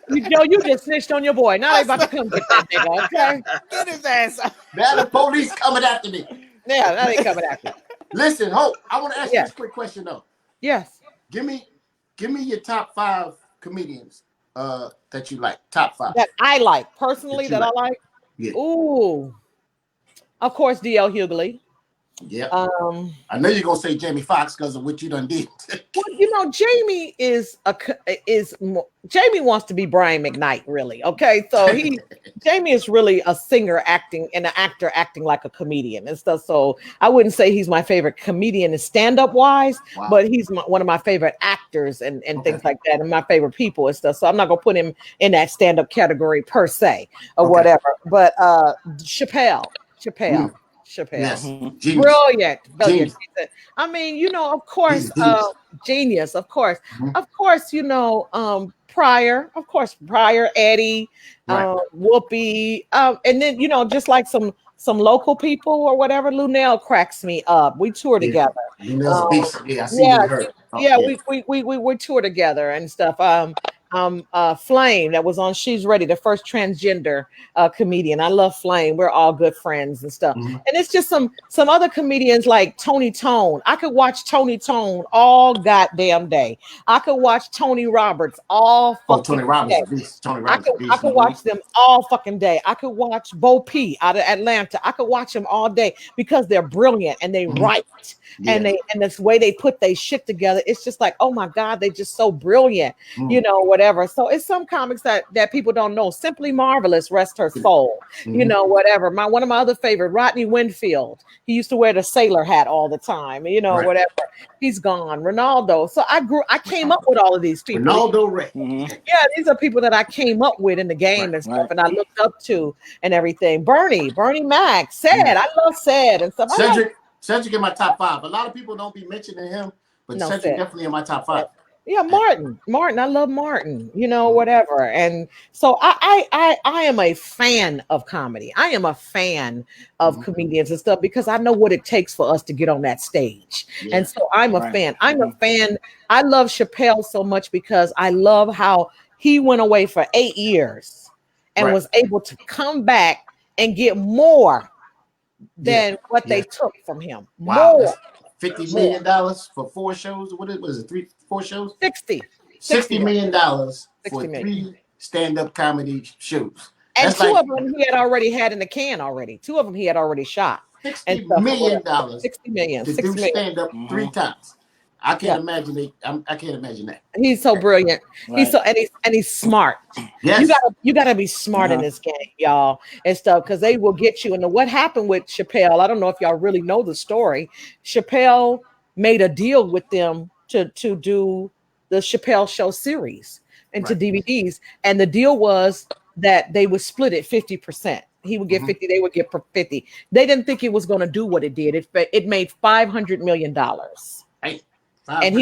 S6: You just snitched on your boy. Now they about to come get that nigga, okay?
S4: Get his ass out.
S3: Now the police coming after me.
S6: Yeah, now they coming after you.
S3: Listen, Hope, I want to ask you this quick question though.
S6: Yes.
S3: Give me your top 5 comedians that you like. Top 5.
S6: That I like. Personally, that I like?
S3: Yeah.
S6: Ooh. Of course, D.L. Hughley.
S3: Yeah. I know you're gonna say Jamie Foxx because of what you done did.
S6: Well, Jamie Jamie wants to be Brian McKnight, really. Okay, so Jamie is really a singer acting and an actor acting like a comedian and stuff. So I wouldn't say he's my favorite comedian and stand-up wise, but he's one of my favorite actors and things like that, and my favorite people and stuff. So I'm not gonna put him in that stand-up category per se or whatever. But Chappelle.
S3: Yes.
S6: Brilliant.
S3: Genius.
S6: I mean, of course, genius, of course. Pryor, Eddie, Whoopi, and then just like some local people or whatever. Lunel cracks me up. We tour together.
S3: Lunel's beast. Yeah, I see
S6: we tour together and stuff. Flame that was on She's Ready, the first transgender comedian. I love Flame. We're all good friends and stuff. And it's just some other comedians like Tony Tone. I could watch Tony Tone all goddamn day. I could watch Tony Roberts all fucking day. I could watch them all fucking day. I could watch Bo P out of Atlanta. I could watch them all day because they're brilliant and they write and the way they put their shit together. It's just like, oh my God, they just so brilliant, whatever. So it's some comics that people don't know. Simply Marvelous, rest her soul, whatever. One of my other favorite, Rodney Winfield. He used to wear the sailor hat all the time, whatever. He's gone. Ronaldo. So I came up with all of these people.
S3: Ronaldo Ray.
S6: Yeah, these are people that I came up with in the game and stuff, and I looked up to and everything. Bernie Mac, Sad. I love Sad and stuff.
S3: Cedric in my top 5. A lot of people don't be mentioning him, but Cedric definitely in my top 5.
S6: Yeah, Martin, I love Martin, whatever. And so I am a fan of comedy. I am a fan of comedians and stuff because I know what it takes for us to get on that stage. Yeah. And so I'm a fan. I'm a fan. I love Chappelle so much because I love how he went away for 8 years and was able to come back and get more than what they took from him.
S3: Wow. More. $50 million for 4 shows. What is it? 4 shows? $60 million for 3 stand-up comedy shows.
S6: And that's 2 of them he had already had in the can already. 2 of them he had already shot.
S3: $60 million.
S6: $60 million.
S3: To do stand-up 3 times. I can't imagine I can't imagine that.
S6: He's so brilliant. He's so and he's smart.
S3: Yes.
S6: You gotta be smart in this game, y'all, and stuff, because they will get you. And what happened with Chappelle, I don't know if y'all really know the story. Chappelle made a deal with them to do the Chappelle Show series into DVDs, and the deal was that they would split it 50%. He would get 50, they would get 50. They didn't think it was going to do what it did. It made $500 million.
S3: Hey.
S6: And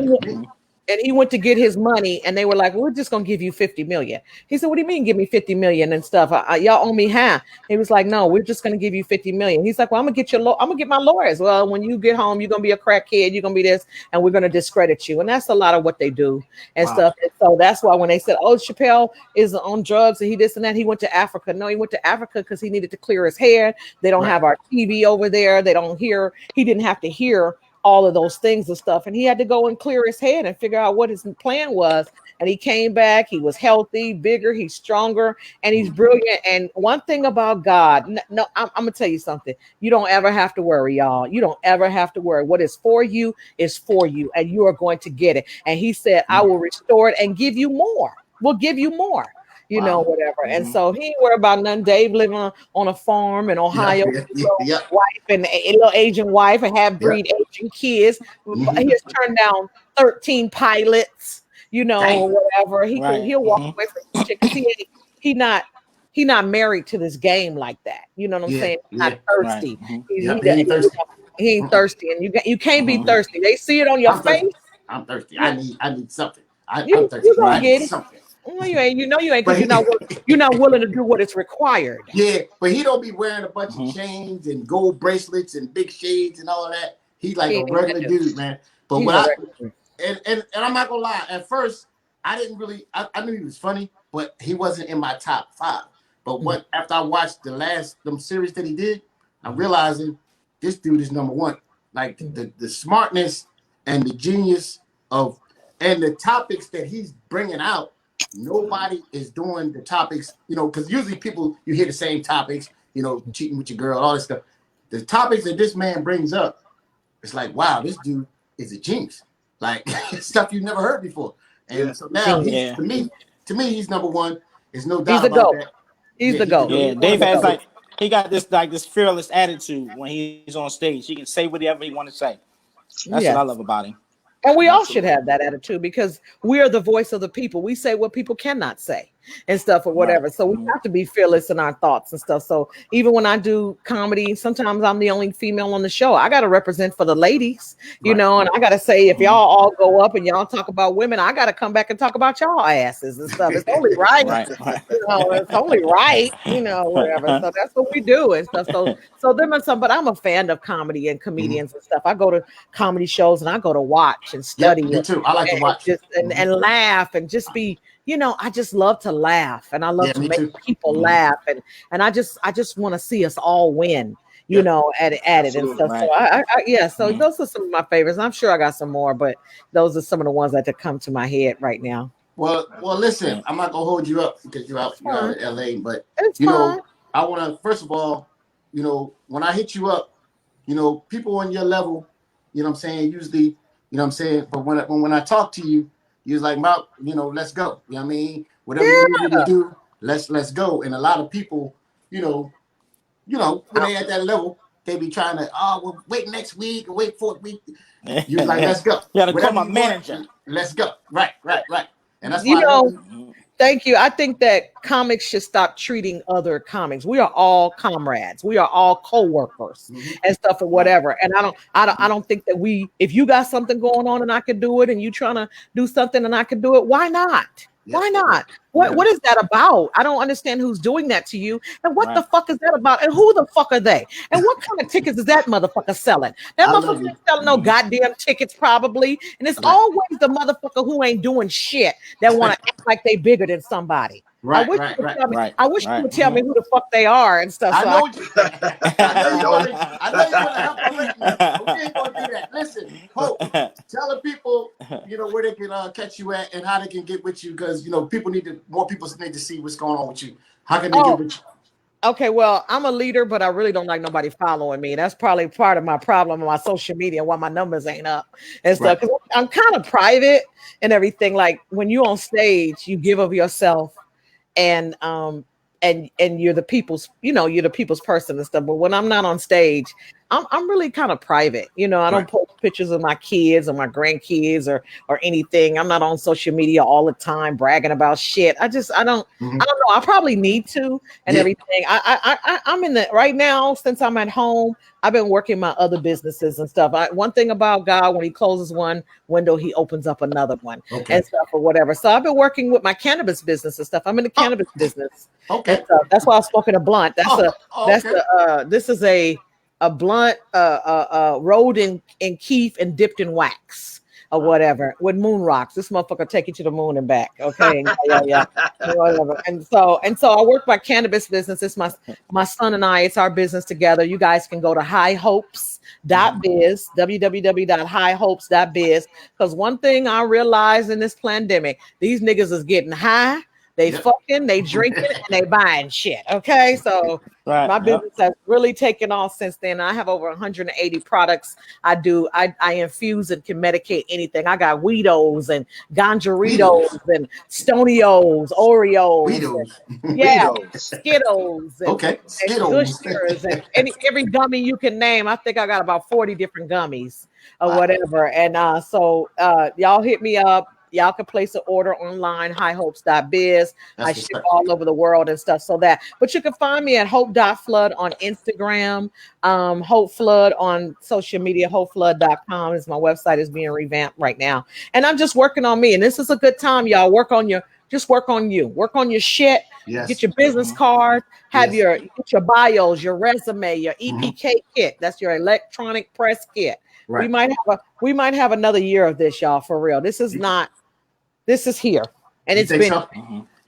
S6: he went to get his money, and they were like, "We're just gonna give you 50 million." He said, "What do you mean, give me 50 million and stuff? Y'all owe me half." He was like, "No, we're just gonna give you 50 million." He's like, "Well, I'm gonna get my lawyers. Well, when you get home, you're gonna be a crackhead. You're gonna be this, and we're gonna discredit you." And that's a lot of what they do and stuff. And so that's why when they said, "Oh, Chappelle is on drugs and he this and that," he went to Africa. No, he went to Africa because he needed to clear his hair. They don't have our TV over there. They don't hear. He didn't have to hear all of those things and stuff, and he had to go and clear his head and figure out what his plan was. And he came back. He was healthy, bigger, he's stronger, and he's brilliant. And one thing about God, I'm gonna tell you something. You don't ever have to worry, y'all. You don't ever have to worry. What is for you is for you, and you are going to get it. And he said, "I will restore it and give you more. We'll give you more." Whatever. And so he ain't worried about nothing. Dave living on a farm in Ohio with his wife and a little Asian wife and half-breed Asian kids. He has turned down 13 pilots, whatever. He'll walk away from shit because he not married to this game like that. You know what I'm saying? He's not thirsty. He ain't thirsty. And you can't be thirsty. They see it on your face.
S3: I'm thirsty. I need something. I'm thirsty.
S6: You gonna get it. No, you ain't. You ain't because you're not willing to do what is required.
S3: Yeah, but he don't be wearing a bunch of chains and gold bracelets and big shades and all of that. He's like a regular dude, man. But and I'm not gonna lie. At first, I didn't really. I knew he was funny, but he wasn't in my top 5. But after I watched them series that he did, I'm realizing this dude is number 1. Like the smartness and the genius of and the topics that he's bringing out. Nobody is doing the topics, because usually you hear the same topics, cheating with your girl, all this stuff. The topics that this man brings up it's like, wow, this dude is a genius. Like stuff you've never heard before. And so now he's to me, he's number one. There's no doubt about that.
S6: He's the GOAT.
S4: Yeah, Dave has like he got this fearless attitude when he's on stage. He can say whatever he want to say. That's what I love about him.
S6: And we all should have that attitude because we are the voice of the people. We say what people cannot say and stuff or whatever. So we have to be fearless in our thoughts and stuff. So even when I do comedy, sometimes I'm the only female on the show. I got to represent for the ladies, you know, and I got to say, if y'all all go up and y'all talk about women, I got to come back and talk about y'all asses and stuff. It's only right. You know, it's only right, you know, whatever. So that's what we do and stuff. So them and some, but I'm a fan of comedy and comedians and stuff. I go to comedy shows and I go to watch and study.
S3: Me too. I like to watch
S6: and laugh and just be, you know, I just love to laugh and I love to make people laugh and I just want to see us all win, you know, at it and stuff. So so those are some of my favorites. I'm sure I got some more, but those are some of the ones that come to my head right now.
S3: Well, listen, I'm not gonna hold you up because you're out in LA, but you know, I want to first of all, you know, when I hit you up, you know, people on your level, you know what I'm saying, usually, you know what I'm saying, but when I talk to you, you're like, Mark, you know, let's go. You know what I mean? Whatever you need to do, let's go. And a lot of people, you know, when they at that level, they be trying to, well, wait next week or wait for a week. You're like, let's go.
S4: You gotta call my manager.
S3: Let's go. Right. And that's
S6: you
S3: why
S6: know. Thank you. I think that comics should stop treating other comics. We are all comrades. We are all co-workers and stuff or whatever. And I don't think that if you got something going on and I can do it and you trying to do something and I can do it, why not? Why not? What is that about? I don't understand who's doing that to you. And what the fuck is that about? And who the fuck are they? And what kind of tickets is that motherfucker selling? That motherfucker ain't selling no goddamn tickets probably. And it's always the motherfucker who ain't doing shit that want to act like they bigger than somebody. I wish you would tell me who the fuck they are and stuff.
S3: I know what you're saying. I know you want to help correct me, but we ain't going to do that. Listen, Hope, tell the people, you know, where they can catch you at and how they can get with you because, you know, more people need to see what's going on with you. How can they get with you?
S6: Okay, well, I'm a leader, but I really don't like nobody following me. That's probably part of my problem on my social media, why my numbers ain't up and stuff. 'Cause I'm kind of private and everything. Like when you're on stage, you give of yourself. And you're the people's, you know, you're the people's person and stuff. But when I'm not on stage, I'm really kind of private. You know, I don't post pictures of my kids or my grandkids or anything. I'm not on social media all the time bragging about shit. I don't know. I probably need to and everything. I'm in the right now since I'm at home. I've been working my other businesses and stuff. One thing about God, when he closes one window, he opens up another one and stuff or whatever. So I've been working with my cannabis business and stuff. I'm in the cannabis business. And that's why I'm smoking a blunt. This is a blunt rolled in keef and dipped in wax or whatever with moon rocks. This motherfucker take you to the moon and back. Okay. Whatever. And so I work my cannabis business. It's my son and I, it's our business together. You guys can go to highhopes.biz, www.highhopes.biz. Because one thing I realized in this pandemic, these niggas is getting high. They fucking, they drinking, and they buying shit. Okay, so my business has really taken off since then. I have over 180 products. I infuse and can medicate anything. I got Weedos and Ganjaritos and Stonios, Oreos, Skittles, and
S3: Skittles,
S6: and every gummy you can name. I think I got about 40 different gummies or whatever. And so y'all hit me up. Y'all can place an order online, highhopes.biz. I ship all over the world and stuff. But you can find me at hope.flood on Instagram, Hope Flood on social media, hopeflood.com is my website is being revamped right now. And I'm just working on me. And this is a good time, y'all. Work on you. Work on your shit. Get your business card, get your bios, your resume, your EPK kit. That's your electronic press kit. We might have another year of this, y'all, for real. This is here. And it's been.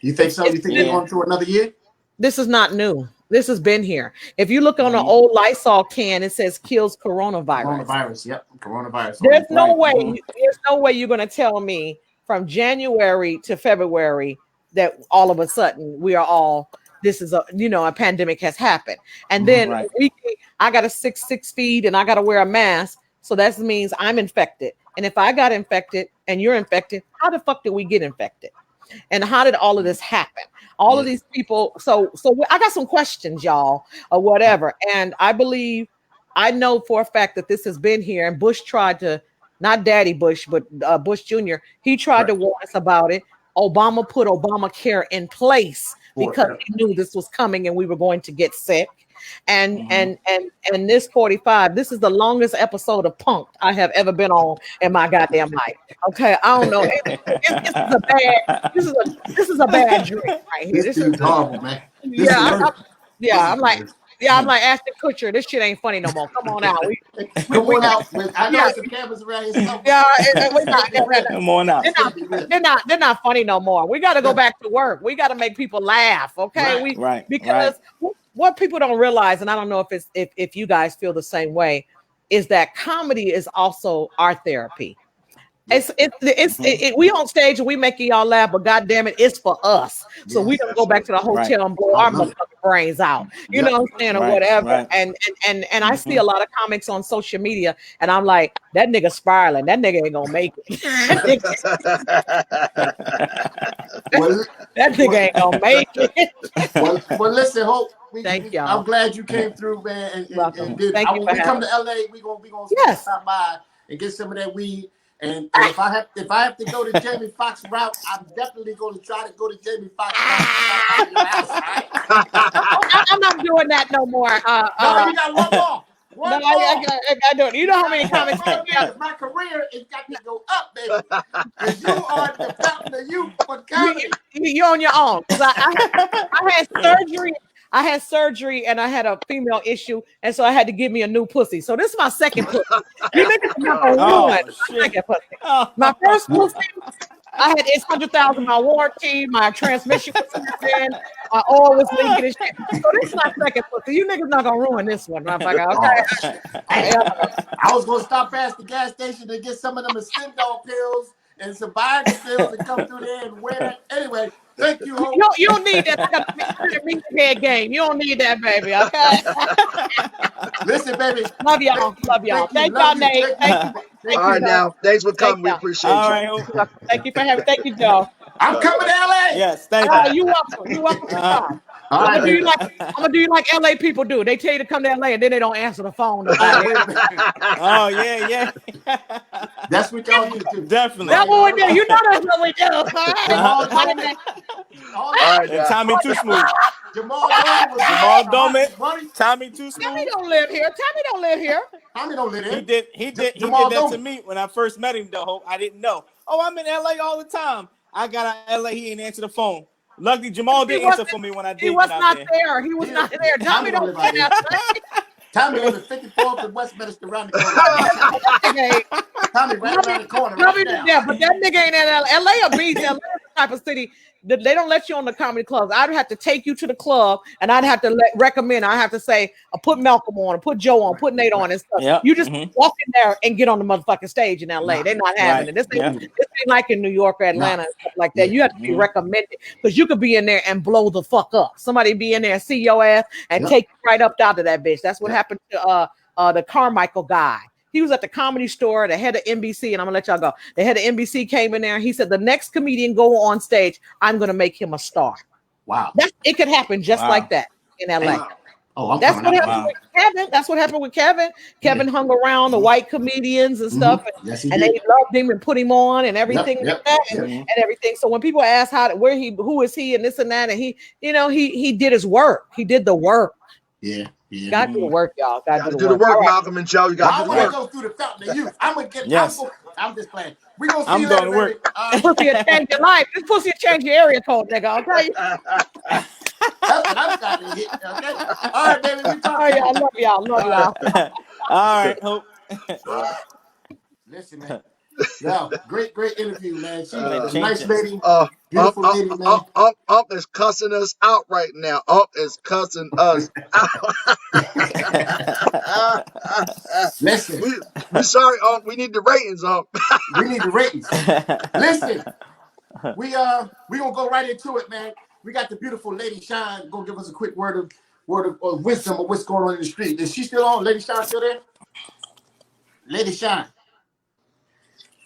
S3: You think so? You think we're going through another year?
S6: This is not new. This has been here. If you look on an old Lysol can, it says kills coronavirus.
S3: Coronavirus.
S6: There's no way you're going to tell me from January to February that all of a sudden this is a pandemic has happened. And then I got to 6 feet and I got to wear a mask. So that means I'm infected. And if I got infected and you're infected, how the fuck did we get infected? And how did all of this happen? All of these people. So I got some questions, y'all, or whatever. And I know for a fact that this has been here. And Bush tried to, not Daddy Bush, but Bush Jr. He tried to warn us about it. Obama put Obamacare in place because he knew this was coming and we were going to get sick. And this 45, this is the longest episode of Punk'd I have ever been on in my goddamn life. Okay, I don't know. This is a bad dream right here. This is
S3: horrible, man.
S6: I'm like Ashton Kutcher. This shit ain't funny no more. Come on out.
S3: Come on out. I know some cameras around here.
S4: Come on out.
S6: They're not funny no more. We got to go back to work. We got to make people laugh. Okay, because what people don't realize, and I don't know if you guys feel the same way, is that comedy is also our therapy. We on stage and we making y'all laugh, but goddamn it, it's for us. So we don't go back to the hotel and blow our motherfucking brains out. You know what I'm saying, or whatever. And I see a lot of comics on social media, and I'm like, that nigga spiraling. That nigga ain't gonna make it. That nigga ain't gonna make it.
S3: Well, listen, Hope.
S6: Thank y'all.
S3: I'm glad you came through, man. And did.
S6: Thank you
S3: when we come to LA, we gonna stop by and get some of that weed. And if I have to go to Jamie Foxx route, I'm definitely going to try to go to Jamie Foxx route.
S6: I'm not doing that no more.
S3: No, you got one more.
S6: I don't. You know how many comments?
S3: My career has got to go up, baby. Because you are the fountain of youth for comedy.
S6: You're on your own. I had surgery. I had surgery and I had a female issue, and so I had to give me a new pussy. So this is my second pussy. You niggas not gonna ruin my second pussy. My first pussy, it's 100,000 my warranty, my transmission was in, my oil was leaking and shit. So this is my second pussy. You niggas not gonna ruin this one, motherfucker. Okay.
S3: I was gonna stop past the gas station to get some of them Ascendol pills and some Viagra pills and come through there and wear that. Anyway. Thank you.
S6: You don't need that. I got to meet the head game. You don't need that, baby. Okay.
S3: Listen, baby.
S6: Love y'all. Thank y'all, Nate. Thank you.
S5: All right, now. Thanks for coming. We appreciate you.
S4: All right.
S6: Thank you for having. Thank you, Joe.
S3: I'm coming to LA.
S4: Yes, thank you.
S6: You welcome. You welcome to come. I'm gonna do you like LA people do. They tell you to come to LA and then they don't answer the phone.
S4: Oh yeah.
S3: That's what y'all do too.
S4: Definitely.
S6: That's what we do. You know that's what we do.
S3: All right.
S4: And Tommy Too Smooth.
S3: Jamal
S4: Doman. Tommy Too Smooth.
S6: Tommy don't live here.
S3: Tommy don't live here.
S4: He did that to me when I first met him, though. I didn't know. Oh, I'm in LA all the time. I got out of LA. He didn't answer the phone. Luckily, Jamal didn't answer for me when I did.
S6: He was not there. He was not there. Tommy don't live there.
S3: Tommy lives at 54th and Westminster around the corner. Tommy right around the corner.
S6: Yeah, but that nigga ain't in LA. LA a beach. LA is the type of city that they don't let you on the comedy clubs. I'd have to take you to the club and I'd have to recommend. I have to say, put Malcolm on, put Joe on, put Nate on and stuff.
S4: Yep.
S6: You just walk in there and get on the motherfucking stage in LA. They're not having it. This ain't like in New York or Atlanta and stuff like that. You have to be recommended because you could be in there and blow the fuck up. Somebody be in there and see your ass and take you right up out of that bitch. That's what happened to the Carmichael guy. He was at the Comedy Store, the head of NBC, and I'm gonna let y'all go. The head of NBC came in there and he said, the next comedian go on stage, I'm gonna make him a star.
S3: Wow.
S6: It could happen just like that in LA.
S3: Oh,
S6: that's what happened with Kevin. That's what happened with Kevin. Kevin hung around the white comedians and stuff, and they loved him and put him on and everything like that and everything. So when people ask who is he and this and that, and he did his work. He did the work.
S3: Yeah.
S6: Gotta do the work, y'all. Gotta
S5: do the work, Malcolm and Joe. You gotta do the work.
S3: I want to go through the fountain of youth. I'm gonna get.
S4: Yes.
S3: I'm just playing. We're gonna see you later, baby.
S6: This pussy will change your life. This pussy will change your area code, nigga. Okay.
S3: That's what I'm trying to hit. Okay. All right, baby. We talking.
S6: I love y'all.
S4: All right. Hope.
S3: Listen, man. No, great interview, man. She's a nice lady, beautiful lady, man.
S5: Is cussing us out right now. Is cussing us out.
S3: Listen,
S5: we sorry, we need the ratings,
S3: We need the ratings. Listen, we gonna go right into it, man. We got the beautiful Lady Shine gonna give us a quick word of wisdom of what's going on in the street. Is she still on? Lady Shine still there? Lady Shine.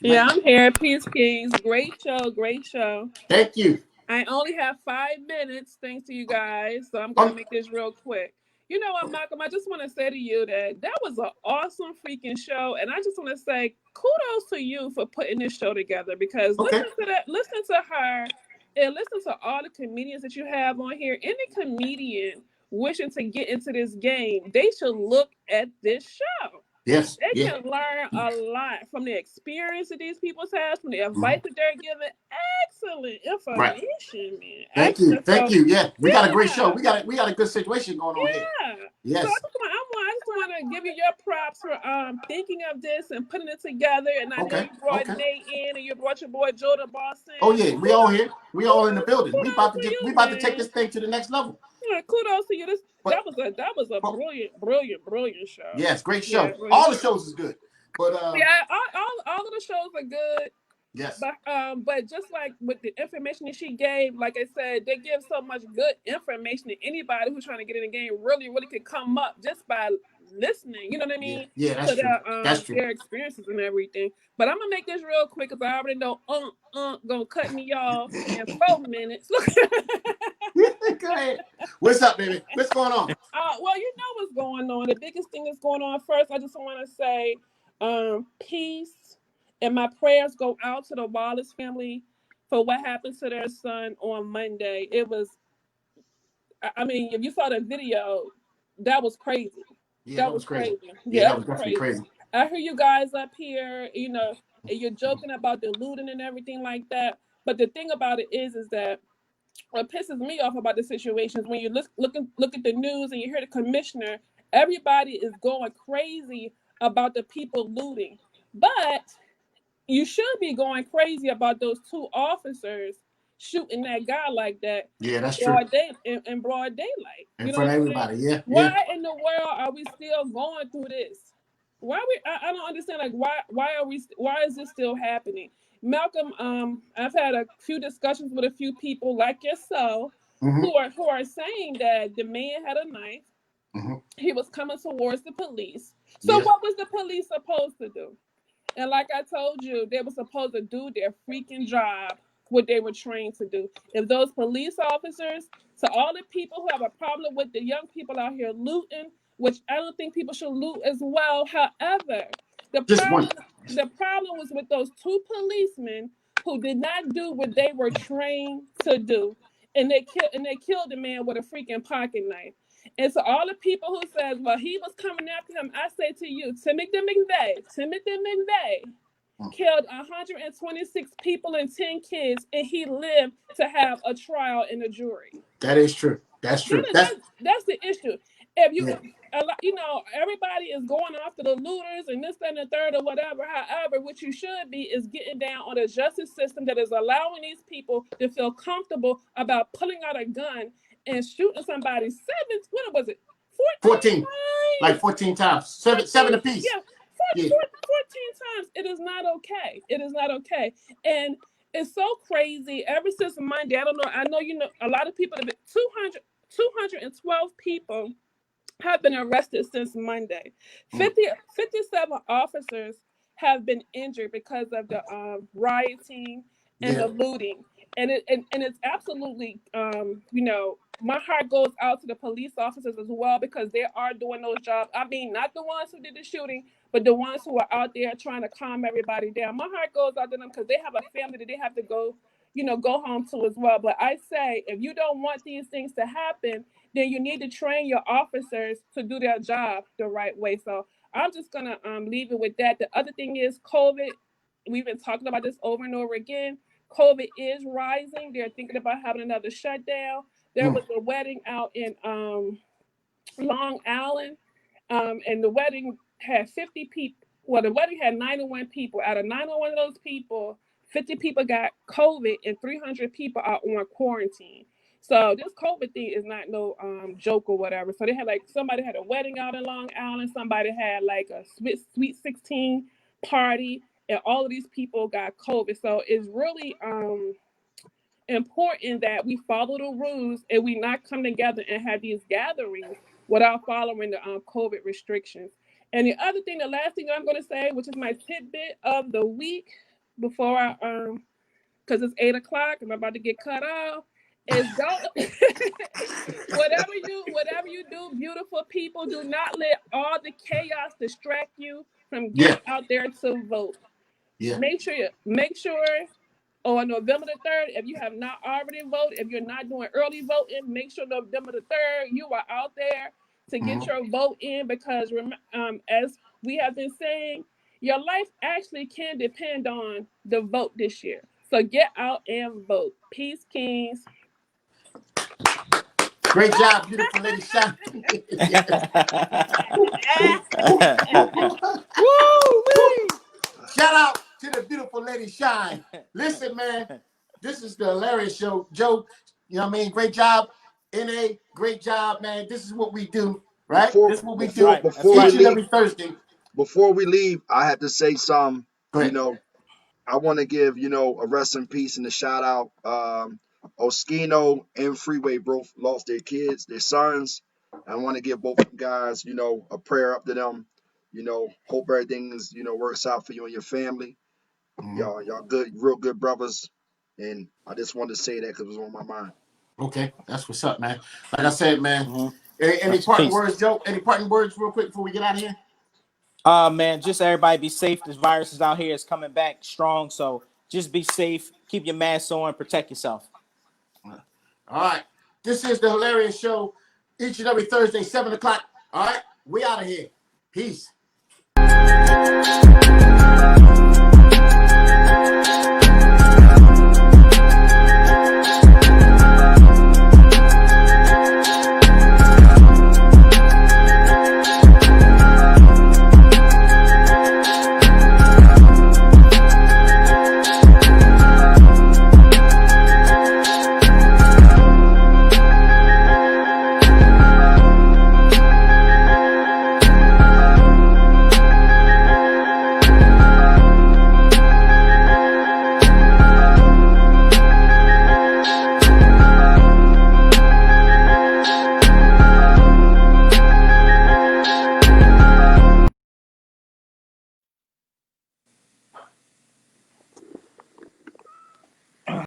S7: Yeah, I'm here. Peace, Kings. Great show. Great show.
S3: Thank you.
S7: I only have 5 minutes, thanks to you guys, so I'm gonna make this real quick. You know what, Malcolm? I just want to say to you that was an awesome freaking show, and I just want to say kudos to you for putting this show together. Because listen to her, and listen to all the comedians that you have on here. Any comedian wishing to get into this game, they should look at this show.
S3: Yes.
S7: They can learn a lot from the experience that these people have, from the advice that they're giving. Excellent information, man.
S3: Thank you. Yeah, we got a great show. We got a good situation going on here.
S7: Yes. So I just want to give you your props for thinking of this and putting it together. And I know you brought Nate in, and you brought your boy Joe the Boss in.
S3: Oh yeah, we all here. We all in the building. We about to take this thing to the next level.
S7: Yeah, kudos to you. That was a brilliant show.
S3: Yes, great show. Yeah, all the shows is good. But
S7: all of the shows are good.
S3: Yes.
S7: But just like with the information that she gave, like I said, they give so much good information that anybody who's trying to get in the game really could come up just by listening. You know what I mean?
S3: Yeah, that's true. That's true.
S7: Their experiences and everything. But I'm gonna make this real quick because I already know gonna cut me off in 4 minutes. Look.
S3: Go ahead. What's up, baby? What's going on?
S7: Well, you know what's going on. The biggest thing that's going on first, I just want to say peace, and my prayers go out to the Wallace family for what happened to their son on Monday. It was, I mean, if you saw the video, that was crazy.
S3: Yeah, that was crazy.
S7: Yeah,
S3: that was definitely crazy.
S7: I hear you guys up here, you know, and you're joking about the looting and everything like that. But the thing about it is that what pisses me off about the situation is when you look at the news and you hear the commissioner, everybody is going crazy about the people looting. But you should be going crazy about those 2 officers shooting that guy like that.
S3: Yeah, that's true.
S7: In broad daylight.
S3: In front of everybody, yeah.
S7: Why in the world are we still going through this? I don't understand, like, why is this still happening? Malcolm, I've had a few discussions with a few people like yourself who are saying that the man had a knife. He was coming towards the police. So what was the police supposed to do? And like I told you, they were supposed to do their freaking job, what they were trained to do. If those police officers, to all the people who have a problem with the young people out here looting, which I don't think people should loot as well. However, the problem was with those 2 policemen who did not do what they were trained to do, and they killed the man with a freaking pocket knife. And so all the people who said, well, he was coming after him, I say to you, Timothy McVeigh killed 126 people and 10 kids, and he lived to have a trial in a jury.
S3: That is true. That's true.
S7: That's the issue. If you, you know, everybody is going after the looters and this, that, and the third, or whatever. However, what you should be is getting down on a justice system that is allowing these people to feel comfortable about pulling out a gun and shooting somebody 14
S3: like 14 times. Seven apiece.
S7: Yeah, 14 times. It is not okay. It is not okay. And it's so crazy. Ever since Monday, I know you know a lot of people have been 212 people have been arrested since Monday. 57 officers have been injured because of the rioting and the looting. And it's absolutely, you know, my heart goes out to the police officers as well, because they are doing those jobs. I mean, not the ones who did the shooting, but the ones who are out there trying to calm everybody down. My heart goes out to them because they have a family that they have to go home to as well. But I say, if you don't want these things to happen, then you need to train your officers to do their job the right way. So I'm just going to leave it with that. The other thing is COVID. We've been talking about this over and over again. COVID is rising. They're thinking about having another shutdown. There was a wedding out in Long Island, and the wedding had 50 people. Well, the wedding had 91 people. Out of 91 of those people, 50 people got COVID, and 300 people are on quarantine. So this COVID thing is not no joke or whatever. So they had somebody had a wedding out in Long Island. Somebody had like a sweet 16 party, and all of these people got COVID. So it's really important that we follow the rules and we not come together and have these gatherings without following the COVID restrictions. And the other thing, the last thing I'm going to say, which is my tidbit of the week, before I because it's 8 o'clock and I'm about to get cut off, is don't whatever you do, beautiful people, do not let all the chaos distract you from getting out there to vote.
S3: Yeah.
S7: Make sure on November the 3rd, if you have not already voted, if you're not doing early voting, make sure November the 3rd you are out there to get your vote in, because as we have been saying, your life actually can depend on the vote this year. So get out and vote. Peace, kings.
S3: Great job, beautiful lady Shine. Shout out to the beautiful lady Shine. Listen, man, this is the Hill-Arious Show. Joe, you know what I mean? Great job. NA, great job, man. This is what we do, right? This is what we do each and every Thursday.
S5: Before we leave, I had to say something.
S3: Go ahead.
S5: You know, I want to give, a rest in peace and a shout out. Oskino and Freeway both lost their kids, their sons. I want to give both guys, a prayer up to them. Hope everything is, works out for you and your family. Y'all good, real good brothers. And I just wanted to say that because it was on my mind.
S3: Okay, that's what's up, man. Like I said, man. Any parting words, Joe? Any parting words real quick before we get out of here?
S4: Man, just everybody be safe. This virus is out here. It's coming back strong. So just be safe. Keep your mask on. Protect yourself.
S3: All right. This is the Hill-Arious Show each and every Thursday, 7 o'clock. All right. We out of here. Peace.